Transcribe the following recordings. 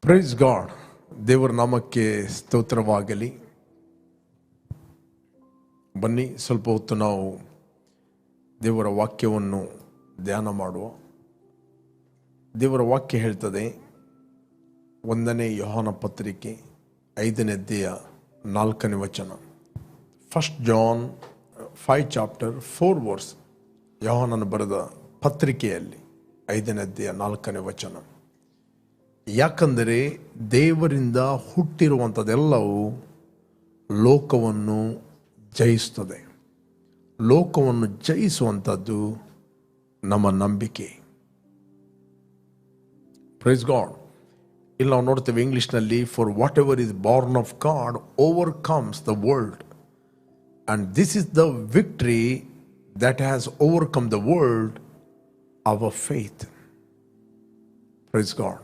Praise God. ದೇವರ ನಾಮಕ್ಕೆ ಸ್ತೋತ್ರವಾಗಲಿ. ಬನ್ನಿ ಸ್ವಲ್ಪ ಹೊತ್ತು ನಾವು ದೇವರ ವಾಕ್ಯವನ್ನು ಧ್ಯಾನ ಮಾಡುವ. ದೇವರ ವಾಕ್ಯ ಹೇಳ್ತದೆ, 1ನೇ ಯೋಹಾನ ಪತ್ರಿಕೆ 5ನೇ ಅಧ್ಯಾಯ 4ನೇ ವಚನ. 1 John 5 chapter 4 verse. ಯೋಹಾನನ ಬರೆದ ಪತ್ರಿಕೆಯಲ್ಲಿ 5ನೇ ಅಧ್ಯಾಯ 4ನೇ ವಚನ. ಯಾಕಂದರೆ ದೇವರಿಂದ ಹುಟ್ಟಿರುವಂಥದ್ದೆಲ್ಲವೂ ಲೋಕವನ್ನು ಜಯಿಸ್ತದೆ. ಲೋಕವನ್ನು ಜಯಿಸುವಂಥದ್ದು ನಮ್ಮ ನಂಬಿಕೆ. Praise God. ಇಲ್ಲಿ ನಾವು ನೋಡ್ತೇವೆ ಇಂಗ್ಲಿಷ್ನಲ್ಲಿ, for what ever is Born of god overcomes the world, and this is the victory that has overcome the world, our faith. Praise God.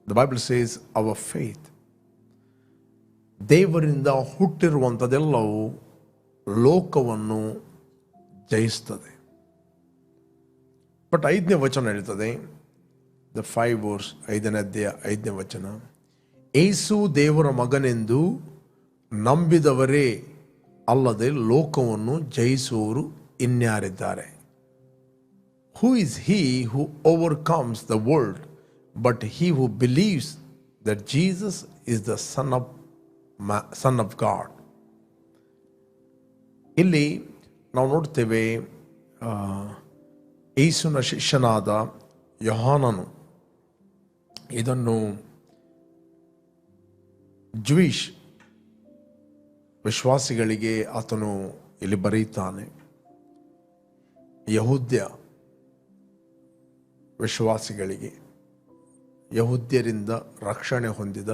The Bible says our faith. ದೇವರಿಂದ ಹುಟ್ಟಿರುವಂಥದ್ದೆಲ್ಲವೂ ಲೋಕವನ್ನು ಜಯಿಸ್ತದೆ. But 5ನೇ ವಚನ ಹೇಳ್ತದೆ, the 5 verse 5ನೇ ಅಧ್ಯಾಯ 5ನೇ ವಚನ, ಯೇಸು ದೇವರ ಮಗನೆಂದು ನಂಬಿದವರೇ ಅಲ್ಲದೆ ಲೋಕವನ್ನು ಜಯಿಸುವವರು ಇನ್ಯಾರಿದ್ದಾರೆ? Who is he who overcomes the world but he who believes that Jesus is the Son of God? ಇಲ್ಲಿ ನಾವು ನೋಡ್ತೇವೆ, ಯೇಸುವಿನ ಶಿಷ್ಯನಾದ ಯೋಹಾನನು ಇದನ್ನು ಜೂಯಿಷ್ ವಿಶ್ವಾಸಿಗಳಿಗೆ ಆತನು ಇಲ್ಲಿ ಬರೆಯುತ್ತಾನೆ. ಯಹೂದ್ಯ ವಿಶ್ವಾಸಿಗಳಿಗೆ, ಯಹೂದ್ಯರಿಂದ ರಕ್ಷಣೆ ಹೊಂದಿದ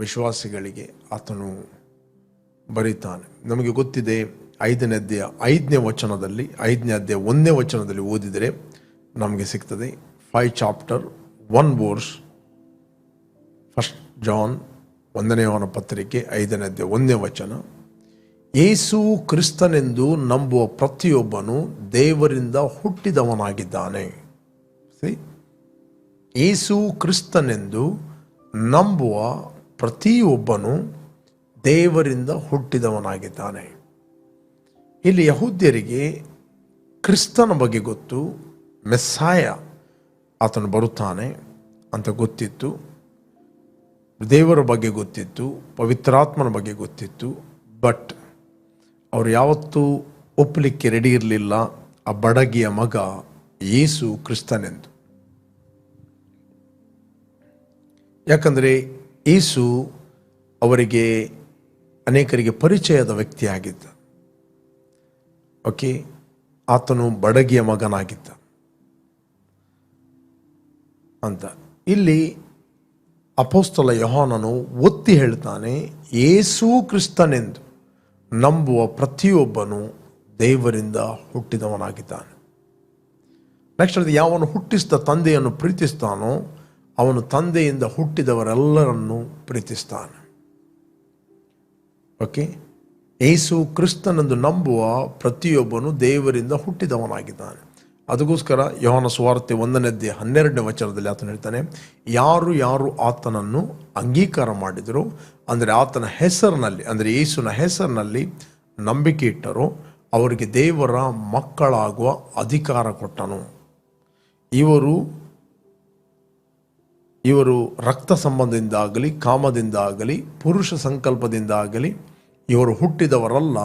ವಿಶ್ವಾಸಿಗಳಿಗೆ ಆತನು ಬರೀತಾನೆ. ನಮಗೆ ಗೊತ್ತಿದೆ, 5ನೇ ಅಧ್ಯಾಯ 5ನೇ ವಚನದಲ್ಲಿ, 5ನೇ ಅಧ್ಯಾಯ 1ನೇ ವಚನದಲ್ಲಿ ಓದಿದರೆ ನಮಗೆ ಸಿಗ್ತದೆ. 5 chapter 1 verse 1 John 1ನೇ ಯೋಹಾನ ಪತ್ರಿಕೆ 5ನೇ ಅಧ್ಯಾಯ 1ನೇ ವಚನ, ಯೇಸು ಕ್ರಿಸ್ತನೆಂದು ನಂಬುವ ಪ್ರತಿಯೊಬ್ಬನು ದೇವರಿಂದ ಹುಟ್ಟಿದವನಾಗಿದ್ದಾನೆ. ಯೇಸು ಕ್ರಿಸ್ತನೆಂದು ನಂಬುವ ಪ್ರತಿಯೊಬ್ಬನು ದೇವರಿಂದ ಹುಟ್ಟಿದವನಾಗಿದ್ದಾನೆ. ಇಲ್ಲಿ ಯಹೂದ್ಯರಿಗೆ ಕ್ರಿಸ್ತನ ಬಗ್ಗೆ ಗೊತ್ತು, ಮೆಸ್ಸಾಯ ಆತನು ಬರುತ್ತಾನೆ ಅಂತ ಗೊತ್ತಿತ್ತು, ದೇವರ ಬಗ್ಗೆ ಗೊತ್ತಿತ್ತು, ಪವಿತ್ರಾತ್ಮನ ಬಗ್ಗೆ ಗೊತ್ತಿತ್ತು. ಬಟ್ ಅವರು ಯಾವತ್ತೂ ಒಪ್ಪಲಿಕ್ಕೆ ರೆಡಿ ಇರಲಿಲ್ಲ ಆ ಬಡಗಿಯ ಮಗ ಯೇಸು ಕ್ರಿಸ್ತನೆಂದು. ಯಾಕಂದರೆ ಯೇಸು ಅವರಿಗೆ ಅನೇಕರಿಗೆ ಪರಿಚಯದ ವ್ಯಕ್ತಿಯಾಗಿದ್ದ. ಓಕೆ, ಆತನು ಬಡಗಿಯ ಮಗನಾಗಿದ್ದ ಅಂತ ಇಲ್ಲಿ ಅಪೊಸ್ತಲ ಯೋಹಾನನು ಒತ್ತಿ ಹೇಳ್ತಾನೆ, ಯೇಸು ಕ್ರಿಸ್ತನೆಂದು ನಂಬುವ ಪ್ರತಿಯೊಬ್ಬನು ದೇವರಿಂದ ಹುಟ್ಟಿದವನಾಗಿದ್ದಾನೆ. ನೆಕ್ಸ್ಟ್ ಅದು, ಯಾವನು ಹುಟ್ಟಿಸಿದ ತಂದೆಯನ್ನು ಪ್ರೀತಿಸ್ತಾನೋ ಅವನು ತಂದೆಯಿಂದ ಹುಟ್ಟಿದವರೆಲ್ಲರನ್ನು ಪ್ರೀತಿಸ್ತಾನೆ. ಓಕೆ, ಯೇಸು ಕ್ರಿಸ್ತನೆಂದು ನಂಬುವ ಪ್ರತಿಯೊಬ್ಬನು ದೇವರಿಂದ ಹುಟ್ಟಿದವನಾಗಿದ್ದಾನೆ. ಅದಕ್ಕೋಸ್ಕರ ಯೋಹಾನ ಸುವಾರ್ತೆ 1ನೇ ಅಧ್ಯಾಯ 12ನೇ ವಚನದಲ್ಲಿ ಆತನು ಹೇಳ್ತಾನೆ, ಯಾರು ಆತನನ್ನು ಅಂಗೀಕಾರ ಮಾಡಿದರೋ, ಅಂದರೆ ಆತನ ಹೆಸರಿನಲ್ಲಿ, ಅಂದರೆ ಯೇಸುವಿನ ಹೆಸರಿನಲ್ಲಿ ನಂಬಿಕೆ ಇಟ್ಟರೋ ಅವರಿಗೆ ದೇವರ ಮಕ್ಕಳಾಗುವ ಅಧಿಕಾರ ಕೊಟ್ಟನು. ಇವರು ರಕ್ತ ಸಂಬಂಧದಿಂದಾಗಲಿ, ಕಾಮದಿಂದಾಗಲಿ, ಪುರುಷ ಸಂಕಲ್ಪದಿಂದಾಗಲಿ ಇವರು ಹುಟ್ಟಿದವರಲ್ಲ,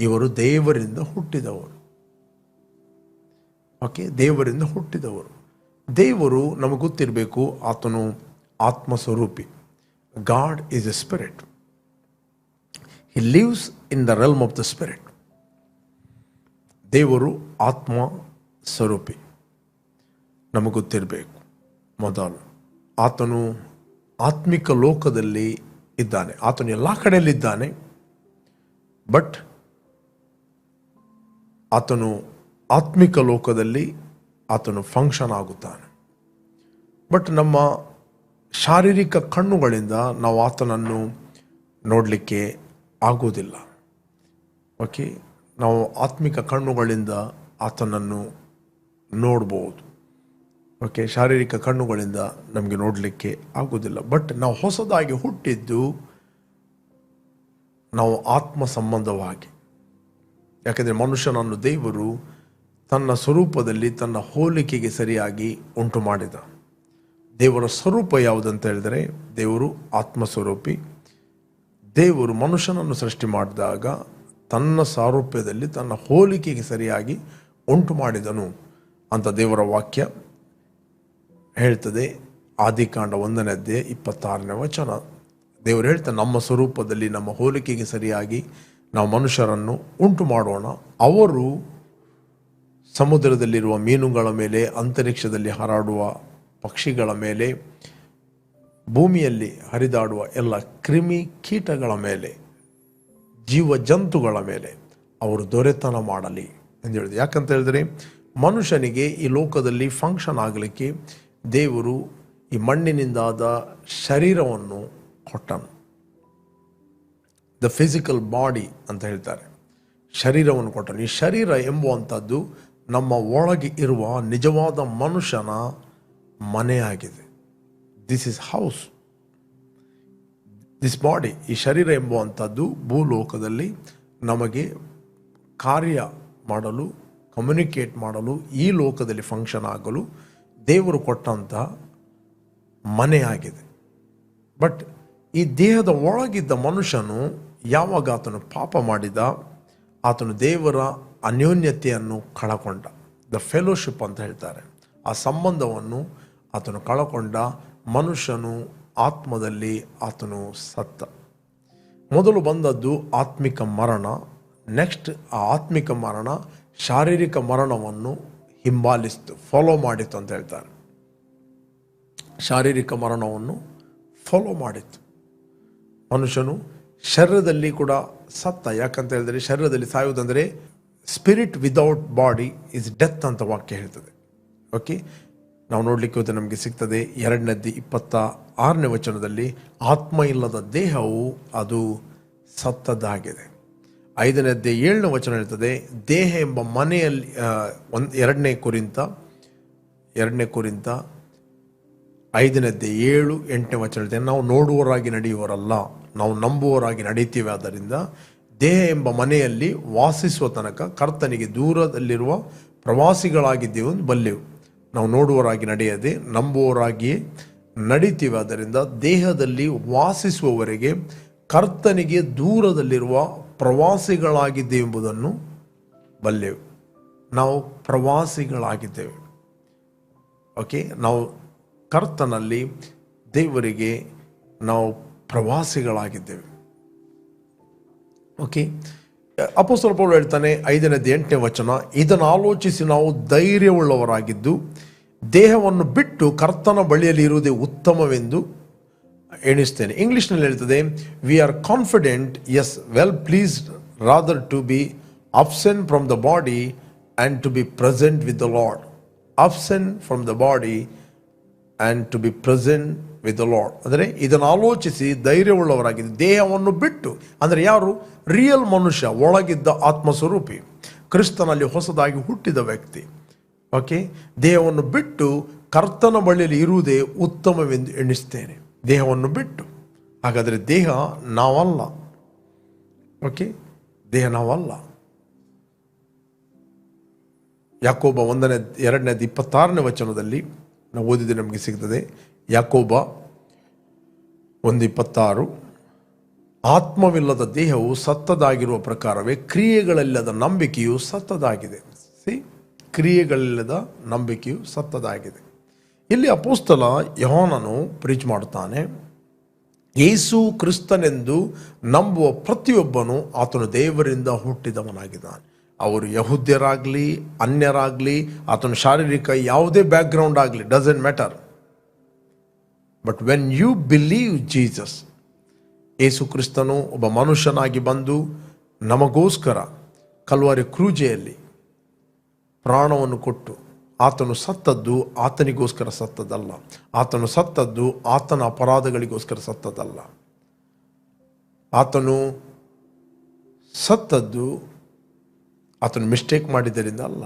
ಇವರು ದೇವರಿಂದ ಹುಟ್ಟಿದವರು. ಓಕೆ, ದೇವರಿಂದ ಹುಟ್ಟಿದವರು. ದೇವರು ನಮಗೆ ಗೊತ್ತಿರಬೇಕು, ಆತನು ಆತ್ಮಸ್ವರೂಪಿ. God is a spirit. He lives in the realm of the spirit. ದೇವರು ಆತ್ಮ ಸ್ವರೂಪಿ. ನಮಗೆ ಗೊತ್ತಿರಬೇಕು ಮೊದಲು, ಆತನು ಆತ್ಮಿಕ ಲೋಕದಲ್ಲಿ ಇದ್ದಾನೆ. ಆತನು ಎಲ್ಲ ಕಡೆಯಲ್ಲಿದ್ದಾನೆ, ಬಟ್ ಆತನು ಆತ್ಮಿಕ ಲೋಕದಲ್ಲಿ ಆತನು ಫಂಕ್ಷನ್ ಆಗುತ್ತಾನೆ. ಬಟ್ ನಮ್ಮ ಶಾರೀರಿಕ ಕಣ್ಣುಗಳಿಂದ ನಾವು ಆತನನ್ನು ನೋಡಲಿಕ್ಕೆ ಆಗೋದಿಲ್ಲ. ಓಕೆ, ನಾವು ಆತ್ಮಿಕ ಕಣ್ಣುಗಳಿಂದ ಆತನನ್ನು ನೋಡ್ಬೋದು. ಓಕೆ, ಶಾರೀರಿಕ ಕಣ್ಣುಗಳಿಂದ ನಮಗೆ ನೋಡಲಿಕ್ಕೆ ಆಗೋದಿಲ್ಲ. ಬಟ್ ನಾವು ಹೊಸದಾಗಿ ಹುಟ್ಟಿದ್ದು ನಾವು ಆತ್ಮ ಸಂಬಂಧವಾಗಿ. ಯಾಕೆಂದರೆ ಮನುಷ್ಯನನ್ನು ದೇವರು ತನ್ನ ಸ್ವರೂಪದಲ್ಲಿ ತನ್ನ ಹೋಲಿಕೆಗೆ ಸರಿಯಾಗಿ ಉಂಟು ಮಾಡಿದ. ದೇವರ ಸ್ವರೂಪ ಯಾವುದಂತ ಹೇಳಿದರೆ ದೇವರು ಆತ್ಮಸ್ವರೂಪಿ. ದೇವರು ಮನುಷ್ಯನನ್ನು ಸೃಷ್ಟಿ ಮಾಡಿದಾಗ ತನ್ನ ಸಾರೂಪ್ಯದಲ್ಲಿ ತನ್ನ ಹೋಲಿಕೆಗೆ ಸರಿಯಾಗಿ ಉಂಟು ಮಾಡಿದನು ಅಂತ ದೇವರ ವಾಕ್ಯ ಹೇಳ್ತದೆ. ಆದಿಕಾಂಡ 1ನೇ ಅಧ್ಯಾಯ 26ನೇ ವಚನ. ದೇವರು ಹೇಳ್ತಾನೆ, ನಮ್ಮ ಸ್ವರೂಪದಲ್ಲಿ ನಮ್ಮ ಹೋಲಿಕೆಗೆ ಸರಿಯಾಗಿ ನಾವು ಮನುಷ್ಯರನ್ನು ಉಂಟು ಮಾಡೋಣ, ಅವರು ಸಮುದ್ರದಲ್ಲಿರುವ ಮೀನುಗಳ ಮೇಲೆ, ಅಂತರಿಕ್ಷದಲ್ಲಿ ಹಾರಾಡುವ ಪಕ್ಷಿಗಳ ಮೇಲೆ, ಭೂಮಿಯಲ್ಲಿ ಹರಿದಾಡುವ ಎಲ್ಲ ಕ್ರಿಮಿ ಕೀಟಗಳ ಮೇಲೆ, ಜೀವ ಜಂತುಗಳ ಮೇಲೆ ಅವರು ದೊರೆತನ ಮಾಡಲಿ ಎಂದು ಹೇಳಿದೆ. ಯಾಕಂತ ಹೇಳಿದ್ರೆ ಮನುಷ್ಯನಿಗೆ ಈ ಲೋಕದಲ್ಲಿ ಫಂಕ್ಷನ್ ಆಗಲಿಕ್ಕೆ ದೇವರು ಈ ಮಣ್ಣಿನಿಂದಾದ ಶರೀರವನ್ನು ಕೊಟ್ಟನು. ದ ಫಿಸಿಕಲ್ ಬಾಡಿ ಅಂತ ಹೇಳ್ತಾರೆ, ಶರೀರವನ್ನು ಕೊಟ್ಟನು. ಈ ಶರೀರ ಎಂಬುವಂಥದ್ದು ನಮ್ಮ ಒಳಗೆ ಇರುವ ನಿಜವಾದ ಮನುಷ್ಯನ ಮನೆಯಾಗಿದೆ. This is house, this body. ಈ ಶರೀರ ಎಂಬುವಂಥದ್ದು ಭೂಲೋಕದಲ್ಲಿ ನಮಗೆ ಕಾರ್ಯ ಮಾಡಲು, ಕಮ್ಯುನಿಕೇಟ್ ಮಾಡಲು, ಈ ಲೋಕದಲ್ಲಿ ಫಂಕ್ಷನ್ ಆಗಲು ದೇವರು ಕೊಟ್ಟಂಥ ಮನೆಯಾಗಿದೆ. ಬಟ್ ಈ ದೇಹದ ಒಳಗಿದ್ದ ಮನುಷ್ಯನು ಯಾವಾಗ ಆತನು ಪಾಪ ಮಾಡಿದ, ಆತನು ದೇವರ ಅನ್ಯೋನ್ಯತೆಯನ್ನು ಕಳಕೊಂಡ. ದ ಫೆಲೋಶಿಪ್ ಅಂತ ಹೇಳ್ತಾರೆ, ಆ ಸಂಬಂಧವನ್ನು ಆತನು ಕಳಕೊಂಡ. ಮನುಷ್ಯನು ಆತ್ಮದಲ್ಲಿ ಆತನು ಸತ್ತ. ಮೊದಲು ಬಂದದ್ದು ಆತ್ಮಿಕ ಮರಣ. ನೆಕ್ಸ್ಟ್ ಆ ಆತ್ಮಿಕ ಮರಣ ಶಾರೀರಿಕ ಮರಣವನ್ನು ಹಿಂಬಾಲಿಸಿತು, ಫಾಲೋ ಮಾಡಿತ್ತು ಅಂತ ಹೇಳ್ತಾರೆ. ಶಾರೀರಿಕ ಮರಣವನ್ನು ಫಾಲೋ ಮಾಡಿತ್ತು. ಮನುಷ್ಯನು ಶರೀರದಲ್ಲಿ ಕೂಡ ಸತ್ತ. ಯಾಕಂತ ಹೇಳಿದರೆ ಶರೀರದಲ್ಲಿ ಸಾಯುವುದಂದರೆ spirit without body is death ಅಂತ ವಾಕ್ಯ ಹೇಳ್ತದೆ. ಓಕೆ, ನಾವು ನೋಡಲಿಕ್ಕೆ ಹೋದರೆ ನಮಗೆ ಸಿಗ್ತದೆ 2ನೇ 26ನೇ ವಚನದಲ್ಲಿ, ಆತ್ಮ ಇಲ್ಲದ ದೇಹವು ಅದು ಸತ್ತದಾಗಿದೆ. 5ನೇ 7ನೇ ವಚನ ಹೇಳ್ತದೆ, ದೇಹ ಎಂಬ ಮನೆಯಲ್ಲಿ 2ನೇ ಕೊರಿಂಥ 5ನೇ 7, 8ನೇ ವಚನ ಹೇಳ್ತೇನೆ, ನಾವು ನೋಡುವವರಾಗಿ ನಡೆಯುವವರಲ್ಲ, ನಾವು ನಂಬುವವರಾಗಿ ನಡೀತೀವಿ. ಆದ್ದರಿಂದ ದೇಹ ಎಂಬ ಮನೆಯಲ್ಲಿ ವಾಸಿಸುವ ತನಕ ಕರ್ತನಿಗೆ ದೂರದಲ್ಲಿರುವ ಪ್ರವಾಸಿಗಳಾಗಿದ್ದೇವೆ ಎಂದು ಬಲ್ಲೆವು. ನಾವು ನೋಡುವವರಾಗಿ ನಡೆಯದೆ ನಂಬುವವರಾಗಿಯೇ ನಡೀತೀವಿ. ಆದ್ದರಿಂದ ದೇಹದಲ್ಲಿ ವಾಸಿಸುವವರೆಗೆ ಕರ್ತನಿಗೆ ದೂರದಲ್ಲಿರುವ ಪ್ರವಾಸಿಗಳಾಗಿದ್ದೇವೆ ಎಂಬುದನ್ನು ಬಲ್ಲೆವು. ನಾವು ಪ್ರವಾಸಿಗಳಾಗಿದ್ದೇವೆ. ಓಕೆ, ನಾವು ಕರ್ತನಲ್ಲಿ ದೇವರಿಗೆ ನಾವು ಪ್ರವಾಸಿಗಳಾಗಿದ್ದೇವೆ. ಓಕೆ, ಅಪೊಸ್ತಲ ಪೌಲನು ಹೇಳ್ತಾನೆ 5ನೇ 8ನೇ ವಚನ, ಇದನ್ನು ಆಲೋಚಿಸಿ ನಾವು ಧೈರ್ಯವುಳ್ಳವರಾಗಿದ್ದು ದೇಹವನ್ನು ಬಿಟ್ಟು ಕರ್ತನ ಬಳಿಯಲ್ಲಿ ಇರುವುದೇ ಉತ್ತಮವೆಂದು ಎಣಿಸ್ತೇನೆ. ಇಂಗ್ಲಿಷ್ನಲ್ಲಿ ಹೇಳ್ತದೆ, we are confident, as well pleased rather to be absent from the body and to be present with the Lord. Absent from the body and to be present with the Lord. ಅಂದರೆ ಇದನ್ನು ಆಲೋಚಿಸಿ ಧೈರ್ಯವುಳ್ಳವರಾಗಿದೆ. ದೇಹವನ್ನು ಬಿಟ್ಟು ಅಂದರೆ ಯಾರು? Real ಮನುಷ್ಯ, ಒಳಗಿದ್ದ ಆತ್ಮಸ್ವರೂಪಿ, ಕ್ರಿಸ್ತನಲ್ಲಿ ಹೊಸದಾಗಿ ಹುಟ್ಟಿದ ವ್ಯಕ್ತಿ. ಓಕೆ, ದೇಹವನ್ನು ಬಿಟ್ಟು ಕರ್ತನ ಬಳಿಯಲ್ಲಿ ಇರುವುದೇ ಉತ್ತಮವೆಂದು ಎಣಿಸ್ತೇನೆ. ದೇಹವನ್ನು ಬಿಟ್ಟು, ಹಾಗಾದರೆ ದೇಹ ನಾವಲ್ಲ. ಓಕೆ, ದೇಹ ನಾವಲ್ಲ. ಯಾಕೋಬ 1ನೇ 2ನೇ 26ನೇ ವಚನದಲ್ಲಿ ನಾವು ಓದಿದ್ರೆ ನಮಗೆ ಸಿಗ್ತದೆ. ಯಾಕೋಬ 1:26, ಆತ್ಮವಿಲ್ಲದ ದೇಹವು ಸತ್ತದಾಗಿರುವ ಪ್ರಕಾರವೇ ಕ್ರಿಯೆಗಳಿಲ್ಲದ ನಂಬಿಕೆಯು ಸತ್ತದಾಗಿದೆ. ಕ್ರಿಯೆಗಳಿಲ್ಲದ ನಂಬಿಕೆಯು ಸತ್ತದಾಗಿದೆ. ಇಲ್ಲಿ ಅಪೊಸ್ತಲ ಯೋಹಾನನು ಪ್ರೀಚ್ ಮಾಡುತ್ತಾನೆ, ಯೇಸು ಕ್ರಿಸ್ತನೆಂದು ನಂಬುವ ಪ್ರತಿಯೊಬ್ಬನು ಆತನು ದೇವರಿಂದ ಹುಟ್ಟಿದವನಾಗಿದ್ದಾನೆ. ಅವರು ಯಹೂದ್ಯರಾಗಲಿ ಅನ್ಯರಾಗಲಿ, ಆತನ ಶಾರೀರಿಕ ಯಾವುದೇ ಬ್ಯಾಕ್ಗ್ರೌಂಡ್ ಆಗಲಿ, doesn't matter. But when you believe Jesus, Yesu ಕ್ರಿಸ್ತನು ಒಬ್ಬ ಮನುಷ್ಯನಾಗಿ ಬಂದು ನಮಗೋಸ್ಕರ ಕಲ್ವಾರಿ ಕ್ರೂಜೆಯಲ್ಲಿ ಪ್ರಾಣವನ್ನು ಕೊಟ್ಟು, ಆತನು ಸತ್ತದ್ದು ಆತನಿಗೋಸ್ಕರ ಸತ್ತದಲ್ಲ, ಆತನು ಸತ್ತದ್ದು ಆತನ ಅಪರಾಧಗಳಿಗೋಸ್ಕರ ಸತ್ತದಲ್ಲ, ಆತನು ಸತ್ತದ್ದು ಆತನು ಮಿಸ್ಟೇಕ್ ಮಾಡಿದ್ದರಿಂದ ಅಲ್ಲ,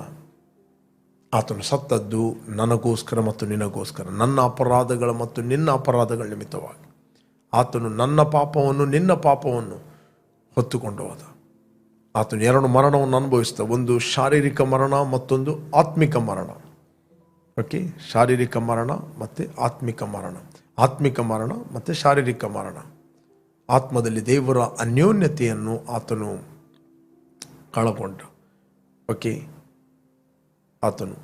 ಆತನು ಸತ್ತದ್ದು ನನಗೋಸ್ಕರ ಮತ್ತು ನಿನಗೋಸ್ಕರ, ನನ್ನ ಅಪರಾಧಗಳ ಮತ್ತು ನಿನ್ನ ಅಪರಾಧಗಳ ನಿಮಿತ್ತವಾಗಿ. ಆತನು ನನ್ನ ಪಾಪವನ್ನು ನಿನ್ನ ಪಾಪವನ್ನು ಹೊತ್ತುಕೊಂಡು ಹೋದ. ಆತನು 2 ಮರಣವನ್ನು ಅನುಭವಿಸಿದ, ಒಂದು ಶಾರೀರಿಕ ಮರಣ, ಮತ್ತೊಂದು ಆತ್ಮಿಕ ಮರಣ. ಓಕೆ, ಶಾರೀರಿಕ ಮರಣ ಮತ್ತು ಆತ್ಮಿಕ ಮರಣ, ಆತ್ಮಿಕ ಮರಣ ಮತ್ತು ಶಾರೀರಿಕ ಮರಣ. ಆತ್ಮದಲ್ಲಿ ದೇವರ ಅನ್ಯೋನ್ಯತೆಯನ್ನು ಆತನು ಕಳಕೊಂಡ. ಓಕೆ, ಆತನು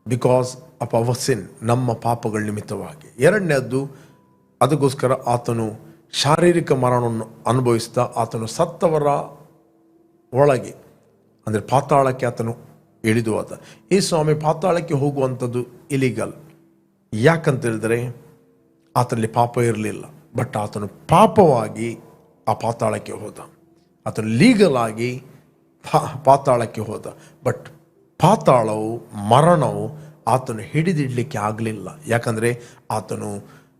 ಬಿಕಾಸ್ ಆಫ್ ಅವರ್ ಸಿನ್, ನಮ್ಮ ಪಾಪಗಳ ನಿಮಿತ್ತವಾಗಿ. ಎರಡನೇದ್ದು, ಅದಕ್ಕೋಸ್ಕರ ಆತನು ಶಾರೀರಿಕ ಮರಣವನ್ನು ಅನುಭವಿಸ್ತಾ ಆತನು ಸತ್ತವರ ಒಳಗೆ ಅಂದರೆ ಪಾತಾಳಕ್ಕೆ ಆತನು ಇಳಿದು ಹೋದ. ಈ ಸ್ವಾಮಿ ಪಾತಾಳಕ್ಕೆ ಹೋಗುವಂಥದ್ದು ಇಲಿಗಲ್. ಯಾಕಂತ ಹೇಳಿದ್ರೆ ಆತನಲ್ಲಿ ಪಾಪ ಇರಲಿಲ್ಲ, ಬಟ್ ಆತನು ಪಾಪವಾಗಿ ಆ ಪಾತಾಳಕ್ಕೆ ಹೋದ. ಆತನು ಲೀಗಲ್ ಆಗಿ ಪಾತಾಳಕ್ಕೆ ಹೋದ, ಬಟ್ ಪಾತಾಳವು, ಮರಣವು ಆತನು ಹಿಡಿದಿಡಲಿಕ್ಕೆ ಆಗಲಿಲ್ಲ. ಯಾಕಂದರೆ ಆತನು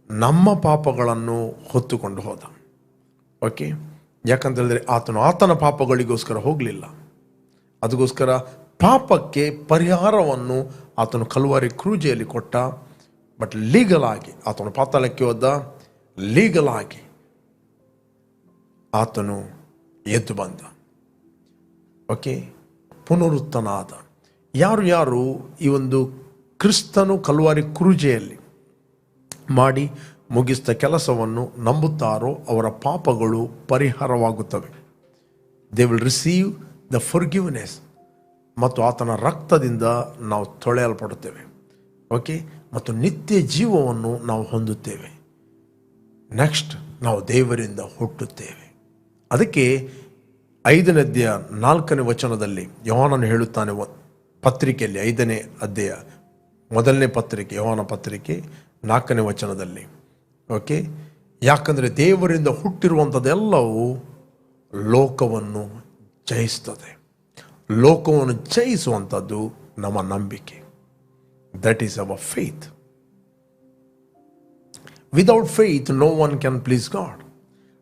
ನಮ್ಮ ಪಾಪಗಳನ್ನು ಹೊತ್ತುಕೊಂಡು ಹೋದ. ಓಕೆ, ಯಾಕಂತ ಹೇಳಿದ್ರೆ ಆತನ ಪಾಪಗಳಿಗೋಸ್ಕರ ಹೋಗಲಿಲ್ಲ. ಅದಕ್ಕೋಸ್ಕರ ಪಾಪಕ್ಕೆ ಪರಿಹಾರವನ್ನು ಆತನು ಕಲ್ವಾರಿ ಕ್ರೂಜೆಯಲ್ಲಿ ಕೊಟ್ಟ. ಬಟ್ ಲೀಗಲ್ ಆಗಿ ಆತನು ಪಾತಾಳಕ್ಕೆ ಹೋದ, ಲೀಗಲ್ ಆಗಿ ಆತನು ಎದ್ದು ಬಂದ. ಓಕೆ, ಪುನರುತ್ಥಾನ ಆದ. ಯಾರು ಈ ಒಂದು ಕ್ರಿಸ್ತನು ಕಲ್ವಾರಿ ಕ್ರೂಜೆಯಲ್ಲಿ ಮಾಡಿ ಮುಗಿಸಿದ ಕೆಲಸವನ್ನು ನಂಬುತ್ತಾರೋ ಅವರ ಪಾಪಗಳು ಪರಿಹಾರವಾಗುತ್ತವೆ. They will receive the forgiveness, ಮತ್ತು ಆತನ ರಕ್ತದಿಂದ ನಾವು ತೊಳೆಯಲ್ಪಡುತ್ತೇವೆ. ಓಕೆ, ಮತ್ತು ನಿತ್ಯ ಜೀವವನ್ನು ನಾವು ಹೊಂದುತ್ತೇವೆ. ನೆಕ್ಸ್ಟ್ ನಾವು ದೇವರಿಂದ ಹುಟ್ಟುತ್ತೇವೆ. ಅದಕ್ಕೆ 5ನೇ ಅಧ್ಯಾಯ 4ನೇ ವಚನದಲ್ಲಿ ಯೋಹಾನನು ಹೇಳುತ್ತಾನೆ, ಪತ್ರಿಕೆಯಲ್ಲಿ 5ನೇ ಅಧ್ಯಾಯ 1ನೇ ಪತ್ರಿಕೆ, ಯೋಹಾನ ಪತ್ರಿಕೆ 4ನೇ ವಚನದಲ್ಲಿ. ಓಕೆ, ಯಾಕಂದರೆ ದೇವರಿಂದ ಹುಟ್ಟಿರುವಂಥದ್ದೆಲ್ಲವೂ ಲೋಕವನ್ನು ಜಯಿಸ್ತದೆ. ಲೋಕವನ್ನು ಜಯಿಸುವಂಥದ್ದು ನಮ್ಮ ನಂಬಿಕೆ. That is our faith. Without faith no one can please God.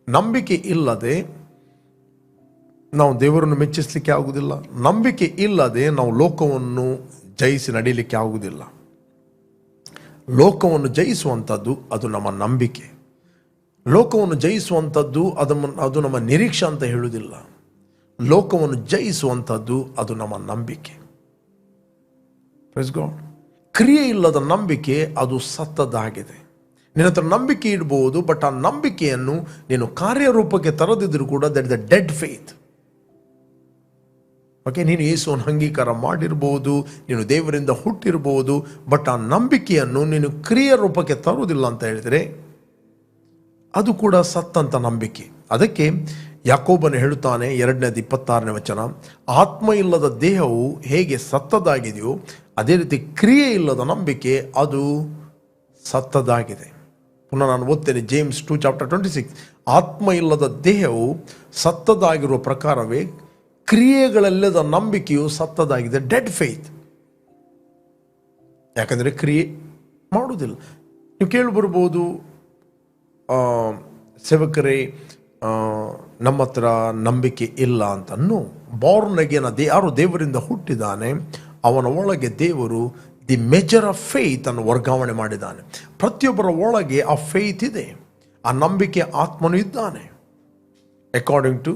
ನಂಬಿಕೆ ಇಲ್ಲದೆ ನಾವು ದೇವರನ್ನು ಮೆಚ್ಚಿಸಲಿಕ್ಕೆ ಆಗುವುದಿಲ್ಲ. ನಂಬಿಕೆ ಇಲ್ಲದೆ ನಾವು ಲೋಕವನ್ನು ಜಯಿಸಿ ನಡೀಲಿಕ್ಕೆ ಆಗುವುದಿಲ್ಲ. ಲೋಕವನ್ನು ಜಯಿಸುವಂಥದ್ದು ಅದು ನಮ್ಮ ನಂಬಿಕೆ. ಲೋಕವನ್ನು ಜಯಿಸುವಂಥದ್ದು ಅದು ನಮ್ಮ ನಿರೀಕ್ಷೆ ಅಂತ ಹೇಳುವುದಿಲ್ಲ. ಲೋಕವನ್ನು ಜಯಿಸುವಂಥದ್ದು ಅದು ನಮ್ಮ ನಂಬಿಕೆ. Praise God. ಕ್ರಿಯೆ ಇಲ್ಲದ ನಂಬಿಕೆ ಅದು ಸತ್ತದ್ದಾಗಿದೆ. ನಿನ್ನ ಹತ್ರ ನಂಬಿಕೆ ಇಡ್ಬೋದು, ಬಟ್ ಆ ನಂಬಿಕೆಯನ್ನು ನೀನು ಕಾರ್ಯರೂಪಕ್ಕೆ ತರದಿದ್ದರೂ ಕೂಡ that is the dead faith. Okay, ನೀನು ಯೇಸುವನ್ನು ಅಂಗೀಕಾರ ಮಾಡಿರ್ಬೋದು, ನೀನು ದೇವರಿಂದ ಹುಟ್ಟಿರ್ಬೋದು, ಬಟ್ ಆ ನಂಬಿಕೆಯನ್ನು ನೀನು ಕ್ರಿಯೆ ರೂಪಕ್ಕೆ ತರುವುದಿಲ್ಲ ಅಂತ ಹೇಳಿದರೆ ಅದು ಕೂಡ ಸತ್ತಂತ ನಂಬಿಕೆ. ಅದಕ್ಕೆ ಯಾಕೋಬನು ಹೇಳುತ್ತಾನೆ 2ನೇ 26ನೇ ವಚನ, ಆತ್ಮ ಇಲ್ಲದ ದೇಹವು ಹೇಗೆ ಸತ್ತದಾಗಿದೆಯೋ ಅದೇ ರೀತಿ ಕ್ರಿಯೆ ಇಲ್ಲದ ನಂಬಿಕೆ ಅದು ಸತ್ತದಾಗಿದೆ. ಪುನಃ ನಾನು ಓದ್ತೇನೆ, ಜೇಮ್ಸ್ 2:26, ಆತ್ಮ ಇಲ್ಲದ ದೇಹವು ಸತ್ತದಾಗಿರುವ ಪ್ರಕಾರವೇ ಕ್ರಿಯೆಗಳಲ್ಲದ ನಂಬಿಕೆಯು ಸತ್ತದಾಗಿದೆ. Dead faith. ಯಾಕಂದರೆ ಕ್ರಿಯೆ ಮಾಡುವುದಿಲ್ಲ. ನೀವು ಕೇಳಿಬರ್ಬೋದು, ಸೇವಕರೇ ನಮ್ಮ ಹತ್ರ ನಂಬಿಕೆ ಇಲ್ಲ ಅಂತ. ಬಾರ್ನ್ ಅಗೇನ್, ಯಾರು ದೇವರಿಂದ ಹುಟ್ಟಿದಾನೆ ಅವನ ಒಳಗೆ ದೇವರು ದಿ ಮೆಜರ್ ಆಫ್ ಫೇತ್ ಅನ್ನು ವರ್ಗಾವಣೆ ಮಾಡಿದ್ದಾನೆ. ಪ್ರತಿಯೊಬ್ಬರ ಒಳಗೆ ಆ ಫೇತ್ ಇದೆ, ಆ ನಂಬಿಕೆ ಆತ್ಮನು ಇದ್ದಾನೆ. ಅಕಾರ್ಡಿಂಗ್ ಟು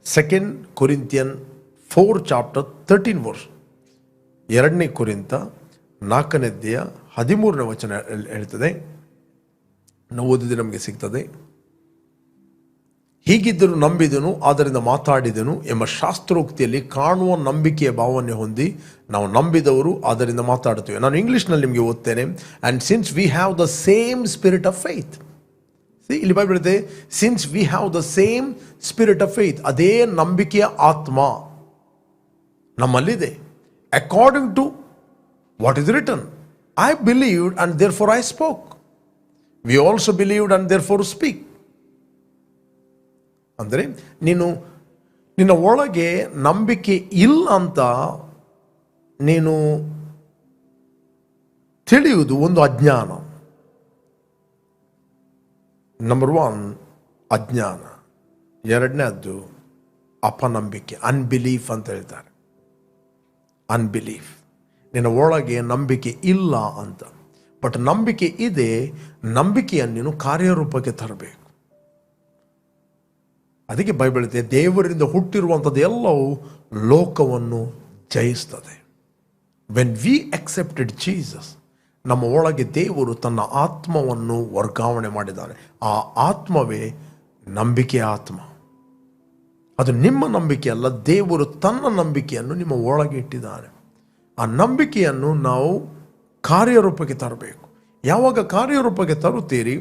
2 Corinthians 4:13 2ನೇ ಕೊರಿಂಥ 4ನೇ ಅಧ್ಯಾಯ 13ನೇ ವಚನ ಹೇಳ್ತದೆ. ನಾವು ಓದಿದ್ರೆ ನಮಗೆ ಸಿಗ್ತದೆ, ಹೀಗಿದ್ದರೂ ನಂಬಿದನು ಆದ್ದರಿಂದ ಮಾತಾಡಿದನು ಎಂಬ ಶಾಸ್ತ್ರೋಕ್ತಿಯಲ್ಲಿ ಕಾಣುವ ನಂಬಿಕೆಯ ಭಾವನೆ ಹೊಂದಿ ನಾವು ನಂಬಿದವರು ಆದ್ದರಿಂದ ಮಾತಾಡುತ್ತೇವೆ. ನಾನು ಇಂಗ್ಲಿಷ್ನಲ್ಲಿ ನಿಮಗೆ ಓದ್ತೇನೆ. And since we have the same spirit of faith. ಇಲ್ಲಿ ಬೈಬಲ್ ಇದೆ, since we have the same spirit of faith, ಅದೇ ನಂಬಿಕೆಯ ಆತ್ಮ ನಮ್ಮಲ್ಲಿದೆ. According to what is written, I believed and therefore I spoke, we also believed and therefore speak. ಅಂದರೆ ನಿನ್ನ ಒಳಗೆ ನಂಬಿಕೆ ಇಲ್ಲ ಅಂತ ನೀನು ತಿಳಿಯುವುದು ಒಂದು ಅಜ್ಞಾನ. ನಂಬರ್ 1 ಅಜ್ಞಾನ, ಎರಡನೇದ್ದು ಅಪನಂಬಿಕೆ, ಅನ್ಬಿಲೀಫ್ ಅಂತ ಹೇಳ್ತಾರೆ. ಅನ್ಬಿಲೀಫ್. ನಿನ್ನ ಒಳಗೆ ನಂಬಿಕೆ ಇಲ್ಲ ಅಂತ. ಬಟ್ ನಂಬಿಕೆ ಇದೆ, ನಂಬಿಕೆಯನ್ನು ನೀನು ಕಾರ್ಯರೂಪಕ್ಕೆ ತರಬೇಕು. ಅದಕ್ಕೆ ಬೈಬಲ್ ಇದೆ, ದೇವರಿಂದ ಹುಟ್ಟಿರುವಂಥದ್ದು ಎಲ್ಲವೂ ಲೋಕವನ್ನು ಜಯಿಸ್ತದೆ. ವೆನ್ ವಿ ಅಕ್ಸೆಪ್ಟೆಡ್ ಜೀಸಸ್, ನಮ್ಮ ಒಳಗೆ ದೇವರು ತನ್ನ ಆತ್ಮವನ್ನು ವರ್ಗಾವಣೆ ಮಾಡಿದ್ದಾನೆ. ಆ ಆತ್ಮವೇ ನಂಬಿಕೆಯ ಆತ್ಮ. ಅದು ನಿಮ್ಮ ನಂಬಿಕೆ ಅಲ್ಲ, ದೇವರು ತನ್ನ ನಂಬಿಕೆಯನ್ನು ನಿಮ್ಮ ಒಳಗೆ ಇಟ್ಟಿದ್ದಾನೆ. ಆ ನಂಬಿಕೆಯನ್ನು ನಾವು ಕಾರ್ಯರೂಪಕ್ಕೆ ತರಬೇಕು. ಯಾವಾಗ ಕಾರ್ಯರೂಪಕ್ಕೆ ತರುತ್ತೀರಿ,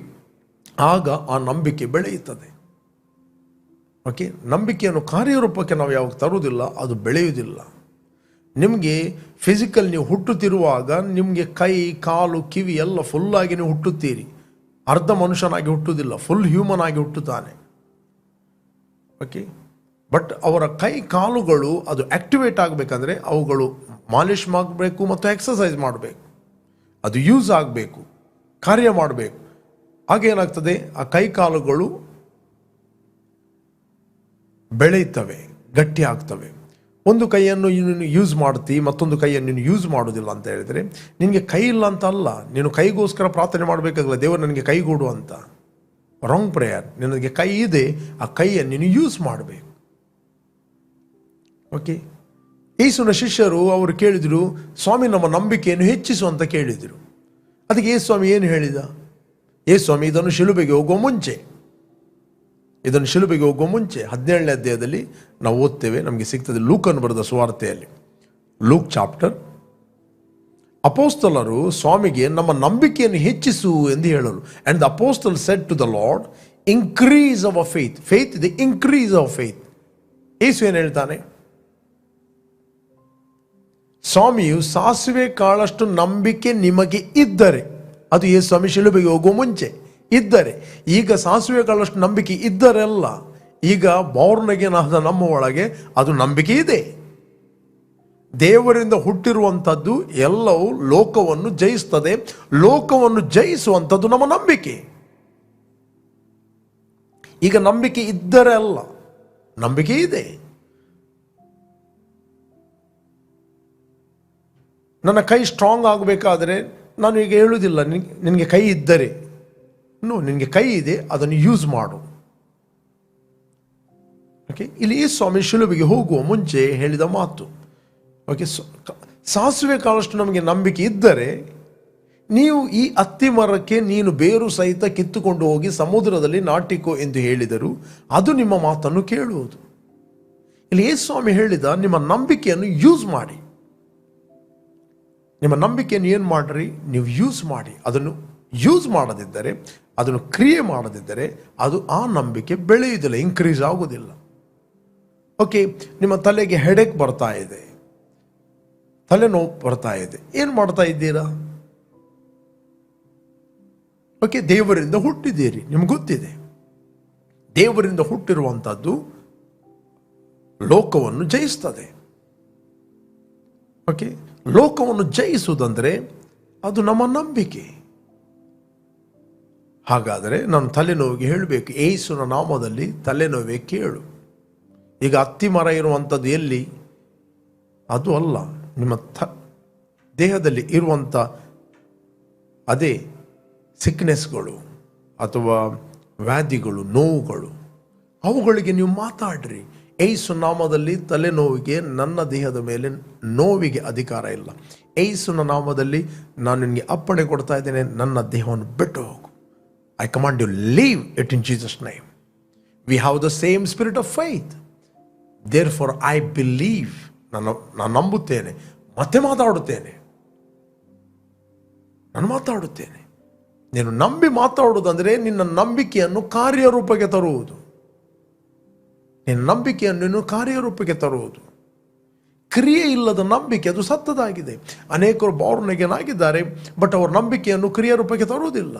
ಆಗ ಆ ನಂಬಿಕೆ ಬೆಳೆಯುತ್ತದೆ. ಓಕೆ, ನಂಬಿಕೆಯನ್ನು ಕಾರ್ಯರೂಪಕ್ಕೆ ನಾವು ಯಾವಾಗ ತರುವುದಿಲ್ಲ, ಅದು ಬೆಳೆಯುವುದಿಲ್ಲ. ನಿಮಗೆ ಫಿಸಿಕಲ್, ನೀವು ಹುಟ್ಟುತ್ತಿರುವಾಗ ನಿಮಗೆ ಕೈ, ಕಾಲು, ಕಿವಿ ಎಲ್ಲ ಫುಲ್ಲಾಗಿ ನೀವು ಹುಟ್ಟುತ್ತೀರಿ. ಅರ್ಧ ಮನುಷ್ಯನಾಗಿ ಹುಟ್ಟುವುದಿಲ್ಲ, ಫುಲ್ ಹ್ಯೂಮನ್ ಆಗಿ ಹುಟ್ಟುತ್ತಾನೆ. ಓಕೆ, ಬಟ್ ಅವರ ಕೈ ಕಾಲುಗಳು ಅದು ಆಕ್ಟಿವೇಟ್ ಆಗಬೇಕಂದ್ರೆ ಅವುಗಳು ಮಾಲಿಶ್ ಮಾಡಬೇಕು ಮತ್ತು ಎಕ್ಸಸೈಸ್ ಮಾಡಬೇಕು. ಅದು ಯೂಸ್ ಆಗಬೇಕು, ಕಾರ್ಯ ಮಾಡಬೇಕು. ಆಗೇನಾಗ್ತದೆ, ಆ ಕೈ ಕಾಲುಗಳು ಬೆಳೆಯುತ್ತವೆ, ಗಟ್ಟಿ ಆಗ್ತವೆ. ಒಂದು ಕೈಯನ್ನು ನೀನು ಯೂಸ್ ಮಾಡ್ತಿ, ಮತ್ತೊಂದು ಕೈಯನ್ನು ನೀನು ಯೂಸ್ ಮಾಡೋದಿಲ್ಲ ಅಂತ ಹೇಳಿದರೆ ನಿನಗೆ ಕೈ ಇಲ್ಲ ಅಂತ ಅಲ್ಲ, ನೀನು ಕೈಗೋಸ್ಕರ ಪ್ರಾರ್ಥನೆ ಮಾಡಬೇಕಾಗಲ್ಲ, ದೇವರು ನನಗೆ ಕೈಗೂಡು ಅಂತ. Wrong prayer. ನಿನಗೆ ಕೈ ಇದೆ, ಆ ಕೈಯನ್ನು ನೀನು ಯೂಸ್ ಮಾಡಬೇಕು. ಓಕೆ, ಯೇಸುವಿನ ಶಿಷ್ಯರು ಅವರು ಕೇಳಿದರು, ಸ್ವಾಮಿ ನಮ್ಮ ನಂಬಿಕೆಯನ್ನು ಹೆಚ್ಚಿಸು ಅಂತ ಕೇಳಿದರು. ಅದಕ್ಕೆ ಯೇಸು ಸ್ವಾಮಿ ಏನು ಹೇಳಿದ? ಯೇಸು ಸ್ವಾಮಿ ಇದನ್ನು ಶಿಲುಬೆಗೆ ಹೋಗುವ ಮುಂಚೆ 17ನೇ ಅಧ್ಯಾಯದಲ್ಲಿ ನಾವು ಓದ್ತೇವೆ, ನಮಗೆ ಸಿಗ್ತದೆ ಲೂಕನು ಬರೆದ ಸುವಾರ್ತೆಯಲ್ಲಿ, ಲೂಕ್ ಚಾಪ್ಟರ್. ಅಪೋಸ್ತಲರು ಸ್ವಾಮಿಗೆ ನಮ್ಮ ನಂಬಿಕೆಯನ್ನು ಹೆಚ್ಚಿಸು ಎಂದು ಹೇಳಲು. And the apostle said to the Lord, increase our faith. Faith ಇದೆ, ಇನ್ಕ್ರೀಸ್ ಅವರ್ ಫೇತ್. ಯೇಸು ಏನು ಹೇಳ್ತಾನೆ? ಸ್ವಾಮಿಯು ಸಾಸಿವೆ ಕಾಳಷ್ಟು ನಂಬಿಕೆ ನಿಮಗೆ ಇದ್ದರೆ, ಅದು ಯೇಸು ಸ್ವಾಮಿ ಶಿಲುಬೆಗೆ ಹೋಗುವ ಮುಂಚೆ ಇದ್ದರೆ. ಈಗ ಸಾಸಿವೆ ಕಾಳಷ್ಟು ನಂಬಿಕೆ ಇದ್ದರೆಲ್ಲ, ಈಗ ಬೋರ್ನಗೆನಾದ ನಮ್ಮ ಒಳಗೆ ಅದು ನಂಬಿಕೆ ಇದೆ. ದೇವರಿಂದ ಹುಟ್ಟಿರುವಂಥದ್ದು ಎಲ್ಲವೂ ಲೋಕವನ್ನು ಜಯಿಸ್ತದೆ. ಲೋಕವನ್ನು ಜಯಿಸುವಂಥದ್ದು ನಮ್ಮ ನಂಬಿಕೆ. ಈಗ ನಂಬಿಕೆ ಇದ್ದರೆ ಅಲ್ಲ, ನಂಬಿಕೆ ಇದೆ. ನನ್ನ ಕೈ ಸ್ಟ್ರಾಂಗ್ ಆಗಬೇಕಾದ್ರೆ ನಾನು ಈಗ ಹೇಳುವುದಿಲ್ಲ ನಿನಗೆ ಕೈ ಇದ್ದರೆ. ನಿನಗೆ ಕೈ ಇದೆ, ಅದನ್ನು ಯೂಸ್ ಮಾಡು. ಓಕೆ, ಇಲ್ಲಿ ಈ ಸ್ವಾಮಿ ಶಿಲುಬೆಗೆ ಹೋಗುವ ಮುಂಚೆ ಹೇಳಿದ ಮಾತು. ಓಕೆ, ಸಾಸಿವೆ ಕಾಳಷ್ಟು ನಮಗೆ ನಂಬಿಕೆ ಇದ್ದರೆ, ನೀವು ಈ ಅತ್ತಿ ಮರಕ್ಕೆ ನೀನು ಬೇರು ಸಹಿತ ಕಿತ್ತುಕೊಂಡು ಹೋಗಿ ಸಮುದ್ರದಲ್ಲಿ ನಾಟಿಕೋ ಎಂದು ಹೇಳಿದರು, ಅದು ನಿಮ್ಮ ಮಾತನ್ನು ಕೇಳುವುದು. ಇಲ್ಲಿ ಯೇಸು ಸ್ವಾಮಿ ಹೇಳಿದ, ನಿಮ್ಮ ನಂಬಿಕೆಯನ್ನು ಯೂಸ್ ಮಾಡಿ. ನಿಮ್ಮ ನಂಬಿಕೆಯನ್ನು ಏನು ಮಾಡಿರಿ? ನೀವು ಯೂಸ್ ಮಾಡಿ. ಅದನ್ನು ಯೂಸ್ ಮಾಡದಿದ್ದರೆ, ಅದನ್ನು ಕ್ರಿಯೆ ಮಾಡದಿದ್ದರೆ ಅದು ಆ ನಂಬಿಕೆ ಬೆಳೆಯುವುದಿಲ್ಲ, ಇನ್ಕ್ರೀಸ್ ಆಗುವುದಿಲ್ಲ. ಓಕೆ, ನಿಮ್ಮ ತಲೆಗೆ ಹೆಡೆಕ್ ಬರ್ತಾ ಇದೆ, ತಲೆನೋವು ಬರ್ತಾ ಇದೆ, ಏನು ಮಾಡ್ತಾ ಇದ್ದೀರಾ? ಓಕೆ, ದೇವರಿಂದ ಹುಟ್ಟಿದ್ದೀರಿ, ನಿಮ್ಗೆ ಗೊತ್ತಿದೆ. ದೇವರಿಂದ ಹುಟ್ಟಿರುವಂಥದ್ದು ಲೋಕವನ್ನು ಜಯಿಸ್ತದೆ. ಓಕೆ, ಲೋಕವನ್ನು ಜಯಿಸುವುದಂದರೆ ಅದು ನಮ್ಮ ನಂಬಿಕೆ. ಹಾಗಾದರೆ ನಾನು ತಲೆನೋವಿಗೆ ಹೇಳಬೇಕು, ಯೇಸುವಿನ ನಾಮದಲ್ಲಿ ತಲೆನೋವೇ ಕೇಳು. ಈಗ ಅತ್ತಿ ಮರ ಇರುವಂಥದ್ದು ಎಲ್ಲಿ? ಅದು ಅಲ್ಲ, ನಿಮ್ಮ ದೇಹದಲ್ಲಿ ಇರುವಂಥ ಅದೇ ಸಿಕ್ನೆಸ್ಗಳು ಅಥವಾ ವ್ಯಾಧಿಗಳು, ನೋವುಗಳು, ಅವುಗಳಿಗೆ ನೀವು ಮಾತಾಡ್ರಿ. ಯೇಸು ನಾಮದಲ್ಲಿ ತಲೆನೋವಿಗೆ, ನನ್ನ ದೇಹದ ಮೇಲೆ ನೋವಿಗೆ ಅಧಿಕಾರ ಇಲ್ಲ. ಯೇಸುವಿನ ನಾಮದಲ್ಲಿ ನಾನು ನಿನಗೆ ಅಪ್ಪಣೆ ಕೊಡ್ತಾ ಇದ್ದೇನೆ, ನನ್ನ ದೇಹವನ್ನು ಬಿಟ್ಟು ಹೋಗು. I command you, leave it in Jesus' name. We have the same spirit of faith. Therefore, I believe. ನಾನು ನಂಬುತ್ತೇನೆ, ಮತ್ತೆ ಮಾತಾಡುತ್ತೇನೆ. ನಾನು ಮಾತಾಡುತ್ತೇನೆ. ನೀನು ನಂಬಿ ಮಾತಾಡುವುದಂದರೆ ನಿನ್ನ ನಂಬಿಕೆಯನ್ನು ಕಾರ್ಯರೂಪಕ್ಕೆ ತರುವುದು. ನಿನ್ನ ನಂಬಿಕೆಯನ್ನು ನೀನು ಕಾರ್ಯರೂಪಕ್ಕೆ ತರುವುದು. ಕ್ರಿಯೆ ಇಲ್ಲದ ನಂಬಿಕೆ ಅದು ಸತ್ತದಾಗಿದೆ. ಅನೇಕರು ಬೋರ್ನಗೆನಾಗಿದ್ದಾರೆ, ಬಟ್ ಅವರ ನಂಬಿಕೆಯನ್ನು ಕ್ರಿಯಾರೂಪಕ್ಕೆ ತರುವುದಿಲ್ಲ.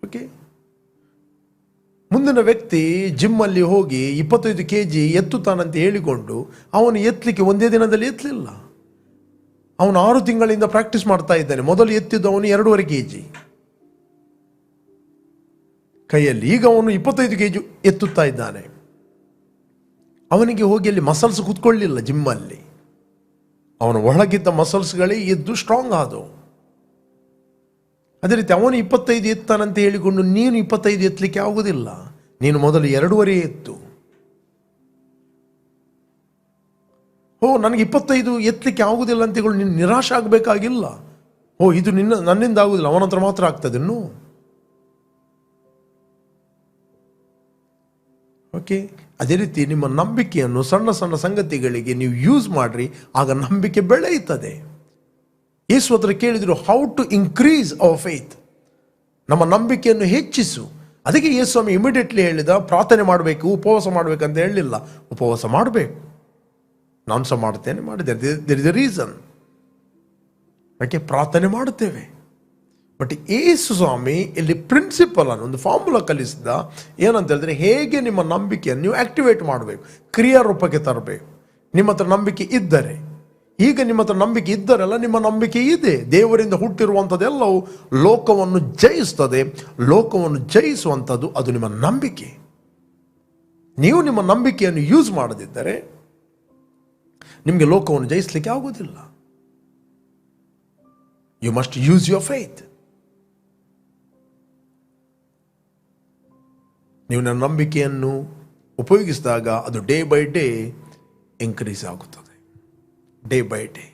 ಓಕೆ, ಮುಂದಿನ ವ್ಯಕ್ತಿ ಜಿಮ್ಮಲ್ಲಿ ಹೋಗಿ 25 kg ಎತ್ತುತ್ತಾನಂತ ಹೇಳಿಕೊಂಡು ಅವನು ಎತ್ತಲಿಕ್ಕೆ ಒಂದೇ ದಿನದಲ್ಲಿ ಎತ್ತಲಿಲ್ಲ. ಅವನು 6 ತಿಂಗಳಿಂದ ಪ್ರಾಕ್ಟೀಸ್ ಮಾಡ್ತಾ ಇದ್ದಾನೆ. ಮೊದಲು ಎತ್ತಿದ್ದು ಅವನು 2.5 kg ಕೈಯಲ್ಲಿ, ಈಗ ಅವನು 25 kg ಎತ್ತುತ್ತಾ ಇದ್ದಾನೆ. ಅವನಿಗೆ ಹೋಗಿ ಅಲ್ಲಿ ಮಸಲ್ಸ್ ಕೂತ್ಕೊಳ್ಳಿಲ್ಲ ಜಿಮ್ಮಲ್ಲಿ. ಅವನ ಒಳಗಿದ್ದ ಮಸಲ್ಸ್ಗಳೇ ಎದ್ದು ಸ್ಟ್ರಾಂಗ್ ಆದವು. ಅದೇ ರೀತಿ ಅವನು 25 ಎತ್ತಾನಂತೆ ಹೇಳಿಕೊಂಡು ನೀನು 25 ಎತ್ತಲಿಕ್ಕೆ ಆಗುವುದಿಲ್ಲ. ನೀನು ಮೊದಲು 2.5 ಎತ್ತು. ನನಗೆ 25 ಎತ್ತಲಿಕ್ಕೆ ಆಗುವುದಿಲ್ಲ ಅಂತ ಹೇಳಿ ನೀನು ನಿರಾಶೆ ಆಗಬೇಕಾಗಿಲ್ಲ. ಇದು ನನ್ನಿಂದ ಆಗುದಿಲ್ಲ, ಅವನ ಹತ್ರ ಮಾತ್ರ ಆಗ್ತದೆ ಇನ್ನು. ಓಕೆ, ಅದೇ ರೀತಿ ನಿಮ್ಮ ನಂಬಿಕೆಯನ್ನು ಸಣ್ಣ ಸಣ್ಣ ಸಂಗತಿಗಳಿಗೆ ನೀವು ಯೂಸ್ ಮಾಡ್ರಿ, ಆಗ ನಂಬಿಕೆ ಬೆಳೆಯುತ್ತದೆ. ಯೇಸು ಹತ್ರ ಕೇಳಿದ್ರು, how to increase our faith, ನಮ್ಮ ನಂಬಿಕೆಯನ್ನು ಹೆಚ್ಚಿಸು. ಅದಕ್ಕೆ ಯೇಸು ಸ್ವಾಮಿ ಇಮಿಡಿಯೇಟ್ಲಿ ಹೇಳಿದ, ಪ್ರಾರ್ಥನೆ ಮಾಡಬೇಕು, ಉಪವಾಸ ಮಾಡಬೇಕಂತ ಹೇಳಲಿಲ್ಲ. ಉಪವಾಸ ಮಾಡಬೇಕು, ನಾನು ಸಹ ಮಾಡ್ತೇನೆ, ಮಾಡಿದೆ. ದೇರ್ ಇಸ್ ಎ ರೀಸನ್ ಯಾಕೆ ಪ್ರಾರ್ಥನೆ ಮಾಡುತ್ತೇವೆ. ಬಟ್ ಯೇಸು ಸ್ವಾಮಿ ಇಲ್ಲಿ ಪ್ರಿನ್ಸಿಪಲ್ ಅನ್ನು ಒಂದು ಫಾರ್ಮುಲಾ ಕಲಿಸಿದ. ಏನಂತ ಹೇಳಿದ್ರೆ, ಹೇಗೆ ನಿಮ್ಮ ನಂಬಿಕೆಯನ್ನು ನೀವು ಆಕ್ಟಿವೇಟ್ ಮಾಡಬೇಕು, ಕ್ರಿಯಾರೂಪಕ್ಕೆ ತರಬೇಕು. ನಿಮ್ಮ ಹತ್ರ ನಂಬಿಕೆ ಇದ್ದರೆ, ಈಗ ನಿಮ್ಮ ಹತ್ರ ನಂಬಿಕೆ ಇದ್ದರೆಲ್ಲ ನಿಮ್ಮ ನಂಬಿಕೆ ಇದೆ. ದೇವರಿಂದ ಹುಟ್ಟಿರುವಂಥದ್ದೆಲ್ಲವೂ ಲೋಕವನ್ನು ಜಯಿಸ್ತದೆ. ಲೋಕವನ್ನು ಜಯಿಸುವಂಥದ್ದು ಅದು ನಿಮ್ಮ ನಂಬಿಕೆ. ನೀವು ನಿಮ್ಮ ನಂಬಿಕೆಯನ್ನು ಯೂಸ್ ಮಾಡದಿದ್ದರೆ ನಿಮಗೆ ಲೋಕವನ್ನು ಜಯಿಸಲಿಕ್ಕೆ ಆಗುವುದಿಲ್ಲ. You must use your faith. ನೀವು ನನ್ನ ನಂಬಿಕೆಯನ್ನು ಉಪಯೋಗಿಸಿದಾಗ ಅದು ಡೇ ಬೈ ಡೇ ಇನ್ಕ್ರೀಸ್ ಆಗುತ್ತದೆ. ಡೇ ಬೈ ಡೇ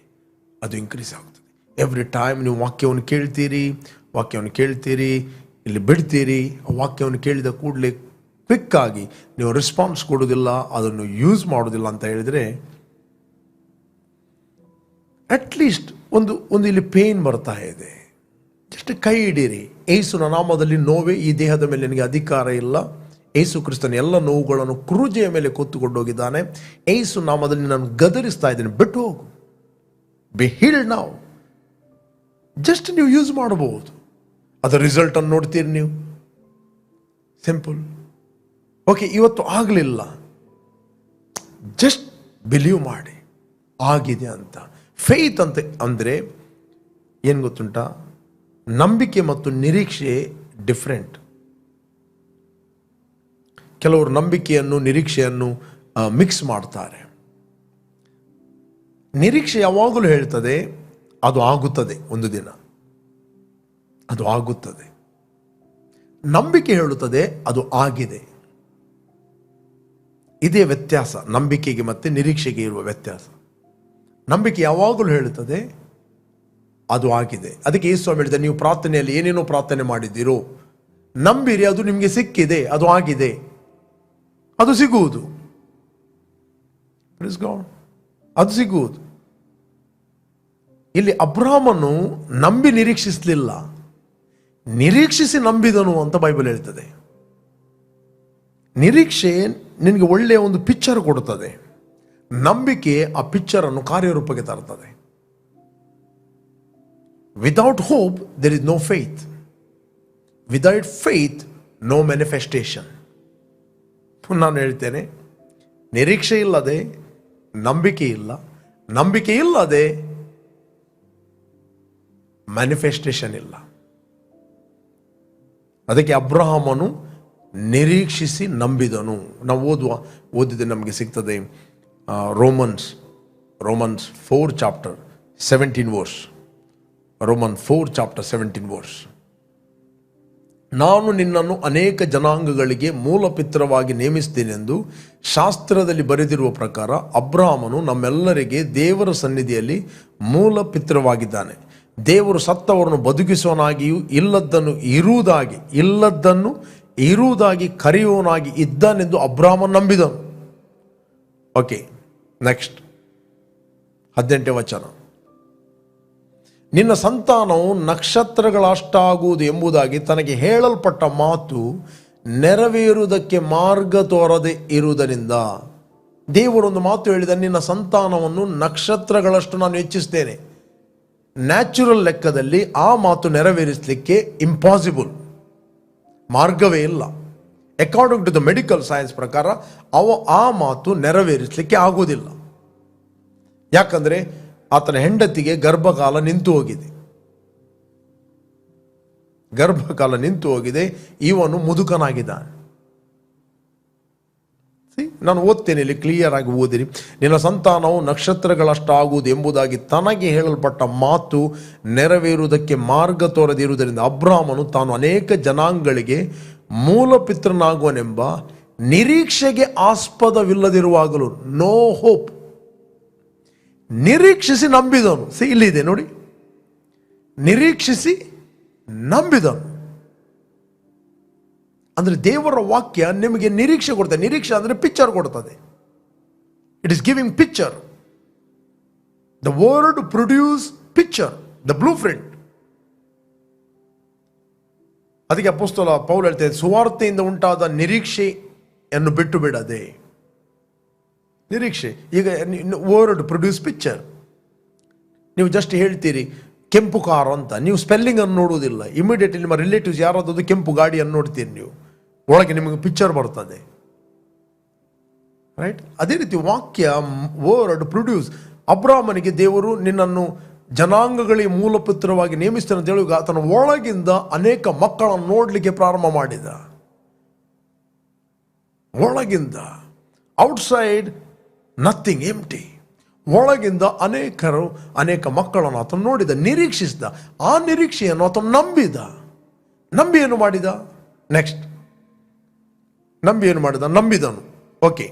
ಅದು ಇನ್ಕ್ರೀಸ್ ಆಗುತ್ತದೆ. ಎವ್ರಿ ಟೈಮ್ ನೀವು ವಾಕ್ಯವನ್ನು ಕೇಳ್ತೀರಿ, ಇಲ್ಲಿ ಬಿಡ್ತೀರಿ. ಆ ವಾಕ್ಯವನ್ನು ಕೇಳಿದ ಕೂಡಲೇ ಕ್ವಿಕ್ಕಾಗಿ ನೀವು ರೆಸ್ಪಾನ್ಸ್ ಕೊಡೋದಿಲ್ಲ, ಅದನ್ನು ಯೂಸ್ ಮಾಡೋದಿಲ್ಲ ಅಂತ ಹೇಳಿದರೆ, ಅಟ್ಲೀಸ್ಟ್ ಒಂದು ಇಲ್ಲಿ ಪೇನ್ ಬರ್ತಾ ಇದೆ, ಜಸ್ಟ್ ಕೈ ಹಿಡೀರಿ. ಯೇಸುವಿನ ನಾಮದಲ್ಲಿ ನೋವೇ, ಈ ದೇಹದ ಮೇಲೆ ನನಗೆ ಅಧಿಕಾರ ಇಲ್ಲ. ಯೇಸು ಕ್ರಿಸ್ತನ ಎಲ್ಲ ನೋವುಗಳನ್ನು ಕ್ರೂಜೆಯ ಮೇಲೆ ಕೊತ್ತುಕೊಂಡು ಹೋಗಿದ್ದಾನೆ. ಯೇಸು ನಾಮದಲ್ಲಿ ನಾನು ಗದರಿಸ್ತಾ ಇದ್ದೇನೆ, ಬಿಟ್ಟು ಹೋಗು, ಬಿ ಹೀಲ್ಡ್ ನಾವು. ಜಸ್ಟ್ ನೀವು ಯೂಸ್ ಮಾಡಬಹುದು, ಅದರ ರಿಸಲ್ಟ್ ಅನ್ನು ನೋಡ್ತೀರಿ ನೀವು. ಸಿಂಪಲ್. ಓಕೆ, ಇವತ್ತು ಆಗಲಿಲ್ಲ, ಜಸ್ಟ್ ಬಿಲೀವ್ ಮಾಡಿ ಆಗಿದೆ ಅಂತ. ಫೇತ್ ಅಂತ ಅಂದರೆ ಏನು ಗೊತ್ತುಂಟ, ನಂಬಿಕೆ ಮತ್ತು ನಿರೀಕ್ಷೆ ಡಿಫ್ರೆಂಟ್. ಕೆಲವರು ನಂಬಿಕೆಯನ್ನು ನಿರೀಕ್ಷೆಯನ್ನು ಮಿಕ್ಸ್ ಮಾಡ್ತಾರೆ. ನಿರೀಕ್ಷೆ ಯಾವಾಗಲೂ ಹೇಳ್ತದೆ ಅದು ಆಗುತ್ತದೆ, ಒಂದು ದಿನ ಅದು ಆಗುತ್ತದೆ. ನಂಬಿಕೆ ಹೇಳುತ್ತದೆ ಅದು ಆಗಿದೆ. ಇದೇ ವ್ಯತ್ಯಾಸ ನಂಬಿಕೆಗೆ ಮತ್ತು ನಿರೀಕ್ಷೆಗೆ ಇರುವ ವ್ಯತ್ಯಾಸ. ನಂಬಿಕೆ ಯಾವಾಗಲೂ ಹೇಳುತ್ತದೆ ಅದು ಆಗಿದೆ. ಅದಕ್ಕೆ ಯೇಸು ಸ್ವಾಮಿ ಹೇಳಿದ, ನೀವು ಪ್ರಾರ್ಥನೆಯಲ್ಲಿ ಏನೇನೋ ಪ್ರಾರ್ಥನೆ ಮಾಡಿದ್ದೀರೋ ನಂಬಿರಿ, ಅದು ನಿಮಗೆ ಸಿಕ್ಕಿದೆ, ಅದು ಆಗಿದೆ, ಅದು ಸಿಗುವುದು. ಅದು ಸಿಗುವುದು. ಇಲ್ಲಿ ಅಬ್ರಹಾಮನು ನಂಬಿ ನಿರೀಕ್ಷಿಸಲಿಲ್ಲ, ನಿರೀಕ್ಷಿಸಿ ನಂಬಿದನು ಅಂತ ಬೈಬಲ್ ಹೇಳ್ತದೆ. ನಿರೀಕ್ಷೆ ನಿನಗೆ ಒಳ್ಳೆಯ ಒಂದು ಪಿಕ್ಚರ್ ಕೊಡುತ್ತದೆ, ನಂಬಿಕೆ ಆ ಪಿಕ್ಚರ್ ಅನ್ನು ಕಾರ್ಯರೂಪಕ್ಕೆ ತರುತ್ತದೆ. Without hope there is no faith, without faith no manifestation. ನಾನು ಹೇಳ್ತೇನೆ, ನಿರೀಕ್ಷೆ ಇಲ್ಲದೆ ನಂಬಿಕೆ ಇಲ್ಲ, ನಂಬಿಕೆ ಇಲ್ಲದೆ ಮ್ಯಾನಿಫೆಸ್ಟೇಷನ್ ಇಲ್ಲ. ಅದಕ್ಕೆ ಅಬ್ರಹಾಮನು ನಿರೀಕ್ಷಿಸಿ ನಂಬಿದನು. ನಾವು ಓದಿದ್ರೆ ನಮಗೆ ಸಿಗ್ತದೆ, Romans 4 chapter 17 verse. Roman 4 chapter 17 verse. ನಾನು ನಿನ್ನನ್ನು ಅನೇಕ ಜನಾಂಗಗಳಿಗೆ ಮೂಲಪಿತ್ರವಾಗಿ ನೇಮಿಸ್ತೇನೆಂದು ಶಾಸ್ತ್ರದಲ್ಲಿ ಬರೆದಿರುವ ಪ್ರಕಾರ ಅಬ್ರಹಾಮನು ನಮ್ಮೆಲ್ಲರಿಗೆ ದೇವರ ಸನ್ನಿಧಿಯಲ್ಲಿ ಮೂಲಪಿತ್ರವಾಗಿದ್ದಾನೆ. ದೇವರು ಸತ್ತವರನ್ನು ಬದುಕಿಸುವನಾಗಿಯೂ ಇಲ್ಲದ್ದನ್ನು ಇರುವುದಾಗಿ ಕರೆಯುವನಾಗಿ ಇದ್ದಾನೆಂದು ಅಬ್ರಹಾಮನು ನಂಬಿದನು. ಓಕೆ, ನೆಕ್ಸ್ಟ್ 18ನೇ ವಚನ. ನಿನ್ನ ಸಂತಾನವು ನಕ್ಷತ್ರಗಳಷ್ಟಾಗುವುದು ಎಂಬುದಾಗಿ ತನಗೆ ಹೇಳಲ್ಪಟ್ಟ ಮಾತು ನೆರವೇರುವುದಕ್ಕೆ ಮಾರ್ಗ ತೋರದೆ ಇರುವುದರಿಂದ. ದೇವರೊಂದು ಮಾತು ಹೇಳಿದ, ನಿನ್ನ ಸಂತಾನವನ್ನು ನಕ್ಷತ್ರಗಳಷ್ಟು ನಾನು ಹೆಚ್ಚಿಸ್ತೇನೆ. ನ್ಯಾಚುರಲ್ ಲೆಕ್ಕದಲ್ಲಿ ಆ ಮಾತು ನೆರವೇರಿಸಲಿಕ್ಕೆ ಇಂಪಾಸಿಬಲ್, ಮಾರ್ಗವೇ ಇಲ್ಲ. According to the medical science ಪ್ರಕಾರ ಆ ಮಾತು ನೆರವೇರಿಸಲಿಕ್ಕೆ ಆಗುವುದಿಲ್ಲ. ಯಾಕಂದರೆ ಆತನ ಹೆಂಡತಿಗೆ ಗರ್ಭಕಾಲ ನಿಂತು ಹೋಗಿದೆ, ಇವನು ಮುದುಕನಾಗಿದ್ದಾನೆ. ನಾನು ಓದ್ತೇನೆ, ಇಲ್ಲಿ ಕ್ಲಿಯರ್ ಆಗಿ ಓದಿರಿ. ನಿನ್ನ ಸಂತಾನವು ನಕ್ಷತ್ರಗಳಷ್ಟಾಗುವುದು ಎಂಬುದಾಗಿ ತನಗೆ ಹೇಳಲ್ಪಟ್ಟ ಮಾತು ನೆರವೇರುವುದಕ್ಕೆ ಮಾರ್ಗ ತೋರದಿರುವುದರಿಂದ ಅಬ್ರಾಮನು ತಾನು ಅನೇಕ ಜನಾಂಗಗಳಿಗೆ ಮೂಲ ಪಿತೃನಾಗುವನೆಂಬ ನಿರೀಕ್ಷೆಗೆ ಆಸ್ಪದವಿಲ್ಲದಿರುವಾಗಲೂ, ನೋ ಹೋಪ್, ನಿರೀಕ್ಷಿಸಿ ನಂಬಿದನು. ಇಲ್ಲಿದೆ ನೋಡಿ, ನಿರೀಕ್ಷಿಸಿ ನಂಬಿದನು. ಅಂದರೆ ದೇವರ ವಾಕ್ಯ ನಿಮಗೆ ನಿರೀಕ್ಷೆ ಕೊಡ್ತದೆ. ನಿರೀಕ್ಷೆ ಅಂದರೆ ಪಿಕ್ಚರ್ ಕೊಡ್ತದೆ. It is giving picture. The word produce picture, the blue print. ಅದಕ್ಕೆ ಅಪೊಸ್ತಲ ಪೌಲ್ ಹೇಳ್ತಾರೆ, ಸುವಾರ್ತೆಯಿಂದ ಉಂಟಾದ ನಿರೀಕ್ಷೆಯನ್ನು ಬಿಟ್ಟು ಬಿಡದೆ. ನಿರೀಕ್ಷೆ, ಈಗ ವರ್ಡ್ ಪ್ರೊಡ್ಯೂಸ್ ಪಿಕ್ಚರ್. ನೀವು ಜಸ್ಟ್ ಹೇಳ್ತೀರಿ ಕೆಂಪು ಕಾರು ಅಂತ, ನೀವು ಸ್ಪೆಲ್ಲಿಂಗ್ ಅನ್ನು ನೋಡುವುದಿಲ್ಲ. ಇಮಿಡಿಯೇಟ್ಲಿ ನಿಮ್ಮ ರಿಲೇಟಿವ್ಸ್ ಯಾರಾದದು ಕೆಂಪು ಗಾಡಿಯನ್ನು ನೋಡ್ತೀರಿ, ನೀವು ಒಳಗೆ ನಿಮಗೆ ಪಿಕ್ಚರ್ ಬರ್ತದೆ, ರೈಟ್? ಅದೇ ರೀತಿ ವಾಕ್ಯ, ವರ್ಡ್ ಪ್ರೊಡ್ಯೂಸ್. ಅಬ್ರಾಮನಿಗೆ ದೇವರು ನಿನ್ನನ್ನು ಜನಾಂಗಗಳಿಗೆ ಮೂಲಪುತ್ರವಾಗಿ ನೇಮಿಸ್ತಾನೆ ಅಂತ ಹೇಳುವಾಗ ಆತನ ಒಳಗಿಂದ ಅನೇಕ ಮಕ್ಕಳನ್ನು ನೋಡಲಿಕ್ಕೆ ಪ್ರಾರಂಭ ಮಾಡಿದ. ಒಳಗಿಂದ, ಔಟ್ಸೈಡ್ ನಥಿಂಗ್, ಎಂಪ್ಟಿ. ಒಳಗಿಂದ ಅನೇಕ ಮಕ್ಕಳನ್ನು ಆತನು ನೋಡಿದ, ನಿರೀಕ್ಷಿಸಿದ. ಆ ನಿರೀಕ್ಷೆಯನ್ನು ಆತನು ನಂಬಿದ. ನಂಬಿ ಏನು ಮಾಡಿದ? ನೆಕ್ಸ್ಟ್ ನಂಬಿ ಏನು ಮಾಡಿದ? ನಂಬಿದನು. ಓಕೆ,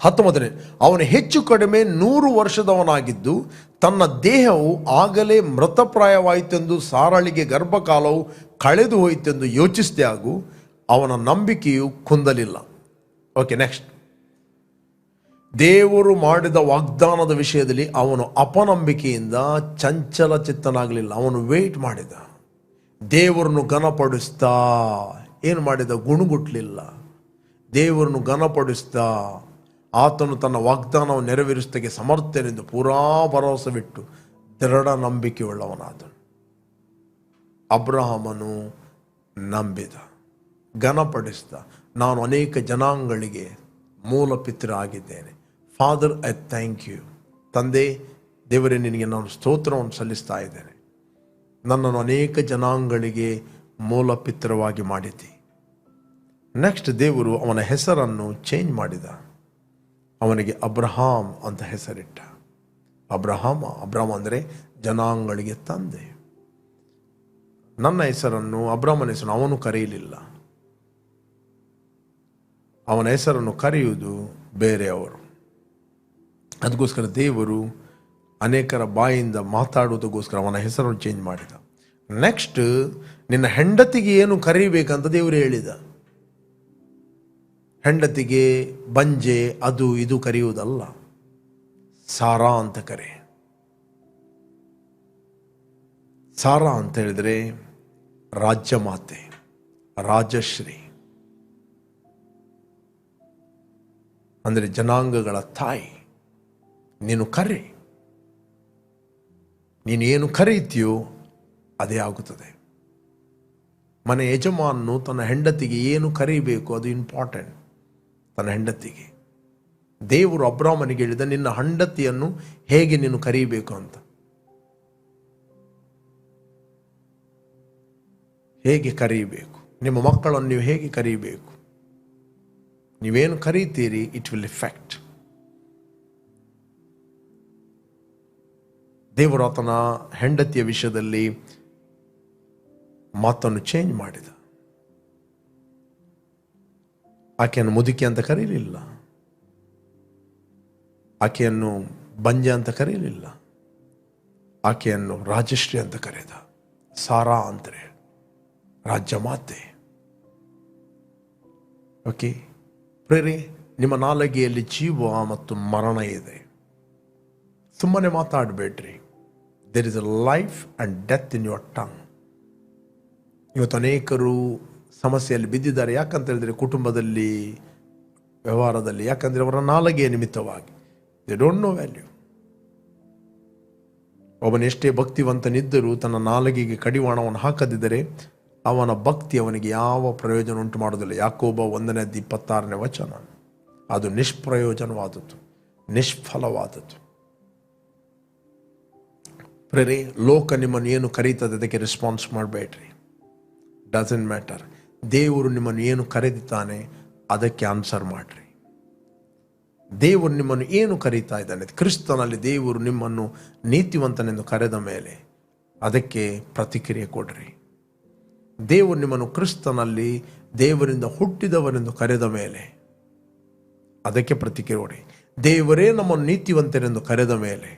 19ನೇ, ಅವನು ಹೆಚ್ಚು ಕಡಿಮೆ 100 ವರ್ಷದವನಾಗಿದ್ದು ತನ್ನ ದೇಹವು ಆಗಲೇ ಮೃತಪ್ರಾಯವಾಯಿತೆಂದು, ಸಾರಳಿಗೆ ಗರ್ಭಕಾಲವು ಕಳೆದು ಹೋಯಿತೆಂದು ಯೋಚಿಸದೆ ಆಗು, ಅವನ ನಂಬಿಕೆಯು ಕುಂದಲಿಲ್ಲ. Okay, next. ದೇವರು ಮಾಡಿದ ವಾಗ್ದಾನದ ವಿಷಯದಲ್ಲಿ ಅವನು ಅಪನಂಬಿಕೆಯಿಂದ ಚಂಚಲ ಚಿತ್ತನಾಗಲಿಲ್ಲ. ಅವನು ವೇಟ್ ಮಾಡಿದ. ದೇವರನ್ನು ಘನಪಡಿಸ್ತಾ ಏನು ಮಾಡಿದ? ಗುಣಗುಟ್ಲಿಲ್ಲ. ದೇವರನ್ನು ಘನಪಡಿಸ್ತಾ ಆತನು ತನ್ನ ವಾಗ್ದಾನವನ್ನು ನೆರವೇರಿಸಲಿಕ್ಕೆ ಸಮರ್ಥನೆಂದು ಪೂರಾ ಭರವಸೆವಿಟ್ಟು ದೃಢ ನಂಬಿಕೆಯುಳ್ಳವನಾದನು. ಅಬ್ರಹಾಮನು ನಂಬಿದ, ಘನಪಡಿಸಿದ. ನಾನು ಅನೇಕ ಜನಾಂಗಗಳಿಗೆ ಮೂಲ ಪಿತೃ ಆಗಿದ್ದೇನೆ. Father, I thank you. ತಂದೆ ದೇವರೇ, ನಿನಗೆ ನಾನು ಸ್ತೋತ್ರವನ್ನು ಸಲ್ಲಿಸ್ತಾ ಇದ್ದೇನೆ. ನನ್ನನ್ನು ಅನೇಕ ಜನಾಂಗಗಳಿಗೆ ಮೂಲ ಪಿತೃವಾಗಿ ಮಾಡಿದ್ದಿ. ನೆಕ್ಸ್ಟ್, ದೇವರು ಅವನ ಹೆಸರನ್ನು ಚೇಂಜ್ ಮಾಡಿದ. ಅವನಿಗೆ ಅಬ್ರಹಾಂ ಅಂತ ಹೆಸರಿಟ್ಟ. ಅಬ್ರಹಾಮ ಅಂದರೆ ಜನಾಂಗಗಳಿಗೆ ತಂದೆ. ನನ್ನ ಹೆಸರನ್ನು, ಅಬ್ರಹಾಮನ ಹೆಸರನ್ನು ಅವನು ಕರೆಯಲಿಲ್ಲ. ಅವನ ಹೆಸರನ್ನು ಕರೆಯುವುದು ಬೇರೆಯವರು. ಅದಕ್ಕೋಸ್ಕರ ದೇವರು ಅನೇಕರ ಬಾಯಿಂದ ಮಾತಾಡುವುದಕ್ಕೋಸ್ಕರ ಅವನ ಹೆಸರನ್ನು ಚೇಂಜ್ ಮಾಡಿದ. ನೆಕ್ಸ್ಟ್, ನಿನ್ನ ಹೆಂಡತಿಗೆ ಏನು ಕರೀಬೇಕಂತ ದೇವರು ಹೇಳಿದ. ಹೆಂಡತಿಗೆ ಬಂಜೆ ಅದು ಇದು ಕರೆಯುವುದಲ್ಲ, ಸಾರಾ ಅಂತ ಕರೆ. ಸಾರಾ ಅಂತ ಹೇಳಿದರೆ ರಾಜ್ಯಮಾತೆ, ರಾಜಶ್ರೀ, ಅಂದರೆ ಜನಾಂಗಗಳ ತಾಯಿ. ನೀನು ಕರೆ, ನೀನು ಏನು ಕರೀತೀಯೋ ಅದೇ ಆಗುತ್ತದೆ. ಮನೆ ಯಜಮಾನನು ತನ್ನ ಹೆಂಡತಿಗೆ ಏನು ಕರೀಬೇಕು ಅದು ಇಂಪಾರ್ಟೆಂಟ್. ತನ್ನ ಹೆಂಡತಿಗೆ ದೇವರು ಅಬ್ರಾಮನಿಗೆ ಹೇಳಿದ, ನಿನ್ನ ಹೆಂಡತಿಯನ್ನು ಹೇಗೆ ನೀನು ಕರೀಬೇಕು ಅಂತ. ಹೇಗೆ ಕರೀಬೇಕು, ನಿಮ್ಮ ಮಕ್ಕಳನ್ನು ನೀವು ಹೇಗೆ ಕರೀಬೇಕು, ನೀವೇನು ಕರೀತೀರಿ, ಇಟ್ ವಿಲ್ ಎಫೆಕ್ಟ್. ದೇವರು ಆತನ ಹೆಂಡತಿಯ ವಿಷಯದಲ್ಲಿ ಮಾತನ್ನು ಚೇಂಜ್ ಮಾಡಿದ. ಆಕೆಯನ್ನು ಮುದುಕಿ ಅಂತ ಕರೀಲಿಲ್ಲ, ಆಕೆಯನ್ನು ಬಂಜೆ ಅಂತ ಕರೀಲಿಲ್ಲ, ಆಕೆಯನ್ನು ರಾಜಶ್ರೀ ಅಂತ ಕರೆದ. ಸಾರಾ ಅಂದರೆ ರಾಜ್ಯ ಮಾತೆ. ಓಕೆ ಪ್ರೇರೆ, ನಿಮ್ಮ ನಾಲಿಗೆಯಲ್ಲಿ ಜೀವ ಮತ್ತು ಮರಣ ಇದೆ. ಸುಮ್ಮನೆ ಮಾತಾಡಬೇಡ್ರಿ. There is a life and death in your tongue. ಇವತ್ತು ಅನೇಕರು ಸಮಸ್ಯೆಯಲ್ಲಿ ಬಿದ್ದಿದ್ದಾರೆ. ಯಾಕಂತ ಹೇಳಿದರೆ ಕುಟುಂಬದಲ್ಲಿ, ವ್ಯವಹಾರದಲ್ಲಿ. ಯಾಕಂದರೆ ಅವರ ನಾಲಿಗೆಯ ನಿಮಿತ್ತವಾಗಿ ದೇ ಡೋಂಟ್ ನೋ ವ್ಯಾಲ್ಯೂ. ಒಬ್ಬನೆಷ್ಟೇ ಭಕ್ತಿವಂತನಿದ್ದರೂ ತನ್ನ ನಾಲಿಗೆಗೆ ಕಡಿವಾಣವನ್ನು ಹಾಕದಿದ್ದರೆ ಅವನ ಭಕ್ತಿ ಅವನಿಗೆ ಯಾವ ಪ್ರಯೋಜನ ಉಂಟು ಮಾಡೋದಿಲ್ಲ. ಯಾಕೋಬ 1:26 ವಚನ. ಅದು ನಿಷ್ಪ್ರಯೋಜನವಾದದ್ದು, ನಿಷ್ಫಲವಾದದ್ದು. ಪ್ರೇರೆ, ಲೋಕ ನಿಮ್ಮನ್ನು ಏನು ಕರೀತದೆ ಅದಕ್ಕೆ ರೆಸ್ಪಾನ್ಸ್ ಮಾಡಬೇಡ್ರಿ. Doesn't matter. ದೇವರು ನಿಮ್ಮನ್ನು ಏನು ಕರೆದಿದ್ದಾನೆ ಅದಕ್ಕೆ ಆನ್ಸರ್ ಮಾಡಿರಿ. ದೇವರು ನಿಮ್ಮನ್ನು ಏನು ಕರೀತಾ ಇದ್ದಾನೆ, ಕ್ರಿಸ್ತನಲ್ಲಿ ದೇವರು ನಿಮ್ಮನ್ನು ನೀತಿವಂತನೆಂದು ಕರೆದ ಮೇಲೆ ಅದಕ್ಕೆ ಪ್ರತಿಕ್ರಿಯೆ ಕೊಡ್ರಿ. ದೇವರು ನಿಮ್ಮನ್ನು ಕ್ರಿಸ್ತನಲ್ಲಿ ದೇವರಿಂದ ಹುಟ್ಟಿದವರೆಂದು ಕರೆದ ಮೇಲೆ ಅದಕ್ಕೆ ಪ್ರತಿಕ್ರಿಯೆ ಕೊಡಿ. ದೇವರೇ ನಮ್ಮನ್ನು ನೀತಿವಂತನೆಂದು ಕರೆದ ಮೇಲೆ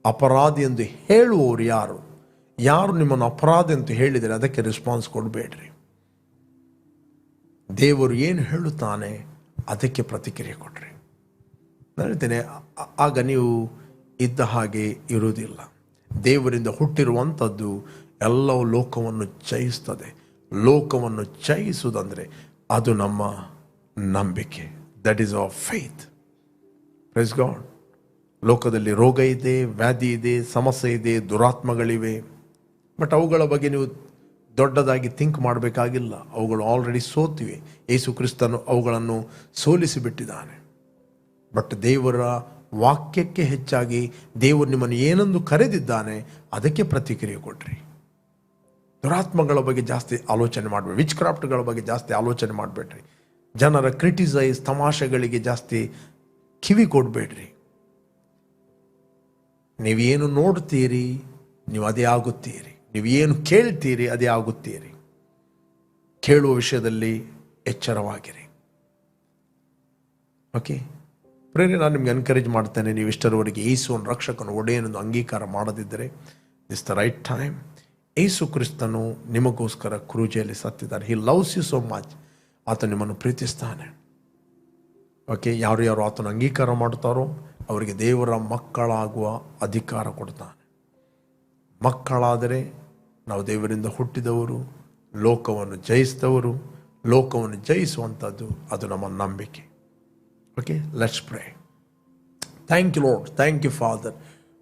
ಅಪರಾಧಿ ಎಂದು ಹೇಳುವವರು ಯಾರು? ಯಾರು ನಿಮ್ಮನ್ನು ಅಪರಾಧಿ ಅಂತ ಹೇಳಿದರೆ ಅದಕ್ಕೆ ರೆಸ್ಪಾನ್ಸ್ ಕೊಡಬೇಡ್ರಿ. ದೇವರು ಏನು ಹೇಳುತ್ತಾನೆ ಅದಕ್ಕೆ ಪ್ರತಿಕ್ರಿಯೆ ಕೊಡ್ರಿ. ನಾನು ಹೇಳ್ತೇನೆ, ಆಗ ನೀವು ಇದ್ದ ಹಾಗೆ ಇರುವುದಿಲ್ಲ. ದೇವರಿಂದ ಹುಟ್ಟಿರುವಂಥದ್ದು ಎಲ್ಲವೂ ಲೋಕವನ್ನು ಜಯಿಸ್ತದೆ. ಲೋಕವನ್ನು ಜಯಿಸುವುದಂದರೆ ಅದು ನಮ್ಮ ನಂಬಿಕೆ. That is our faith. Praise God. ಲೋಕದಲ್ಲಿ ರೋಗ ಇದೆ, ವ್ಯಾಧಿ ಇದೆ, ಸಮಸ್ಯೆ ಇದೆ, ದುರಾತ್ಮಗಳಿವೆ. ಬಟ್ ಅವುಗಳ ಬಗ್ಗೆ ನೀವು ದೊಡ್ಡದಾಗಿ ಥಿಂಕ್ ಮಾಡಬೇಕಾಗಿಲ್ಲ. ಅವುಗಳು ಆಲ್ರೆಡಿ ಸೋತಿವೆ. ಯೇಸು ಕ್ರಿಸ್ತನು ಅವುಗಳನ್ನು ಸೋಲಿಸಿಬಿಟ್ಟಿದ್ದಾನೆ. ಬಟ್ ದೇವರ ವಾಕ್ಯಕ್ಕೆ ಹೆಚ್ಚಾಗಿ ದೇವರು ನಿಮ್ಮನ್ನು ಏನೊಂದು ಕರೆದಿದ್ದಾನೆ ಅದಕ್ಕೆ ಪ್ರತಿಕ್ರಿಯೆ ಕೊಡ್ರಿ. ದುರಾತ್ಮಗಳ ಬಗ್ಗೆ ಜಾಸ್ತಿ ಆಲೋಚನೆ ಮಾಡಬೇಡಿ. ವಿಚ್ ಕ್ರಾಫ್ಟ್ಗಳ ಬಗ್ಗೆ ಜಾಸ್ತಿ ಆಲೋಚನೆ ಮಾಡಬೇಡ್ರಿ. ಜನರ ಕ್ರಿಟಿಸೈಸ್ ತಮಾಷೆಗಳಿಗೆ ಜಾಸ್ತಿ ಕಿವಿ ಕೊಡಬೇಡ್ರಿ. ನೀವೇನು ನೋಡ್ತೀರಿ ನೀವು ಅದೇ ಆಗುತ್ತೀರಿ. ನೀವೇನು ಕೇಳ್ತೀರಿ ಅದೇ ಆಗುತ್ತೀರಿ. ಕೇಳುವ ವಿಷಯದಲ್ಲಿ ಎಚ್ಚರವಾಗಿರಿ. ಓಕೆ ಪ್ರೇರೆ, ನಾನು ನಿಮ್ಗೆ ಎನ್ಕರೇಜ್ ಮಾಡ್ತೇನೆ. ನೀವು ಇಷ್ಟರವರೆಗೆ ಯೇಸುವನ್ನು ರಕ್ಷಕನು ಒಡೆಯನೆಂದು ಅಂಗೀಕಾರ ಮಾಡದಿದ್ದರೆ this the right time. Yesu ಕ್ರಿಸ್ತನು ನಿಮಗೋಸ್ಕರ ಕ್ರೂಜೆಯಲ್ಲಿ ಸತ್ತಿದ್ದಾರೆ. He loves you so much. ಆತ ನಿಮ್ಮನ್ನು ಪ್ರೀತಿಸ್ತಾನೆ. ಓಕೆ, ಯಾರು ಆತನ ಅಂಗೀಕಾರ ಮಾಡ್ತಾರೋ ಅವರಿಗೆ ದೇವರ ಮಕ್ಕಳಾಗುವ ಅಧಿಕಾರ ಕೊಡ್ತಾನೆ. ಮಕ್ಕಳಾದರೆ ನಾವು ದೇವರಿಂದ ಹುಟ್ಟಿದವರು, ಲೋಕವನ್ನು ಜಯಿಸಿದವರು. ಲೋಕವನ್ನು ಜಯಿಸುವಂಥದ್ದು ಅದು ನಮ್ಮ ನಂಬಿಕೆ. Okay, let's pray. Thank you Lord, thank you father.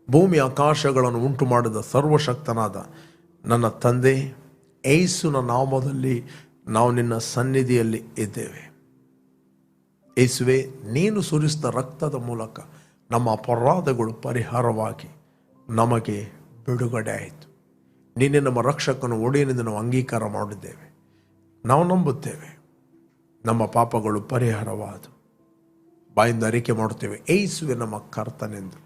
ಭೂಮಿ ಆಕಾಶಗಳನ್ನು ಉಂಟು ಮಾಡಿದ ಸರ್ವಶಕ್ತನಾದ ನನ್ನ ತಂದೆ, ಯೇಸುವಿನ ನಾಮದಲ್ಲಿ ನಾವು ನಿನ್ನ ಸನ್ನಿಧಿಯಲ್ಲಿ ಇದ್ದೇವೆ. ಯೇಸುವೆ, ನೀನು ಸುರಿಸಿದ ರಕ್ತದ ಮೂಲಕ ನಮ್ಮ ಅಪರಾಧಗಳು ಪರಿಹಾರವಾಗಿ ನಮಗೆ ಬಿಡುಗಡೆ ಆಯಿತು. ನೀನೇ ನಮ್ಮ ರಕ್ಷಕನು ಒಡೆಯನೆಂದು ನಾವು ಅಂಗೀಕಾರ ಮಾಡಿದ್ದೇವೆ. ನಾವು ನಂಬುತ್ತೇವೆ ನಮ್ಮ ಪಾಪಗಳು ಪರಿಹಾರವಾದವು. ಬಾಯಿಂದ ಅರಿಕೆ ಮಾಡುತ್ತೇವೆ ಯೇಸುವೆ ನಮ್ಮ ಕರ್ತನೆಂದು.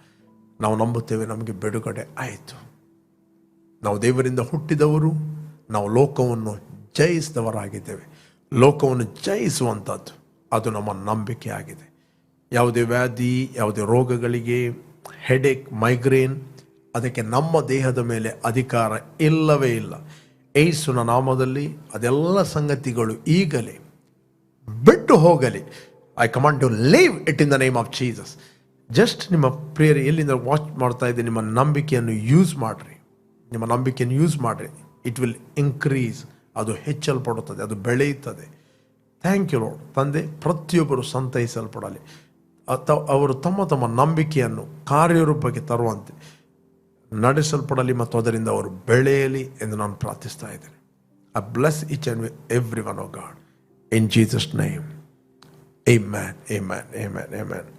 ನಾವು ನಂಬುತ್ತೇವೆ ನಮಗೆ ಬಿಡುಗಡೆ ಆಯಿತು. ನಾವು ದೇವರಿಂದ ಹುಟ್ಟಿದವರು. ನಾವು ಲೋಕವನ್ನು ಜಯಿಸಿದವರಾಗಿದ್ದೇವೆ. ಲೋಕವನ್ನು ಜಯಿಸುವಂಥದ್ದು ಅದು ನಮ್ಮ ನಂಬಿಕೆ ಆಗಿದೆ. ಯಾವುದೇ ವ್ಯಾಧಿ, ಯಾವುದೇ ರೋಗಗಳಿಗೆ, ಹೆಡೇಕ್, ಮೈಗ್ರೇನ್, ಅದಕ್ಕೆ ನಮ್ಮ ದೇಹದ ಮೇಲೆ ಅಧಿಕಾರ ಇಲ್ಲವೇ ಇಲ್ಲ. ಯೇಸುವಿನ ನಾಮದಲ್ಲಿ ಅದೆಲ್ಲ ಸಂಗತಿಗಳು ಈಗಲೇ ಬಿಟ್ಟು ಹೋಗಲಿ. I command to leave it in the name of Jesus. Just ನಿಮ್ಮ ಪ್ರೇಯರ್ ಎಲ್ಲಿಂದ ವಾಚ್ ಮಾಡ್ತಾ ಇದ್ದೆ, ನಿಮ್ಮ ನಂಬಿಕೆಯನ್ನು ಯೂಸ್ ಮಾಡಿರಿ. ನಿಮ್ಮ ನಂಬಿಕೆಯನ್ನು ಯೂಸ್ ಮಾಡಿರಿ. It will increase. ಅದು ಹೆಚ್ಚಲ್ಪಡುತ್ತದೆ, ಅದು ಬೆಳೆಯುತ್ತದೆ. Thank you Lord. ತಂದೆ, ಪ್ರತಿಯೊಬ್ಬರು ಸಂತೈಸಲ್ಪಡಲಿ. ಅವರು ತಮ್ಮ ತಮ್ಮ ನಂಬಿಕೆಯನ್ನು ಕಾರ್ಯರೂಪಕ್ಕೆ ತರುವಂತೆ ನಡೆಸಲ್ಪಡಲಿ ಮತ್ತು ಅದರಿಂದ ಅವರು ಬೆಳೆಯಲಿ ಎಂದು ನಾನು ಪ್ರಾರ್ಥಿಸ್ತಾ ಇದ್ದೇನೆ. I bless each and every one of god in Jesus name. Amen, amen, amen, amen.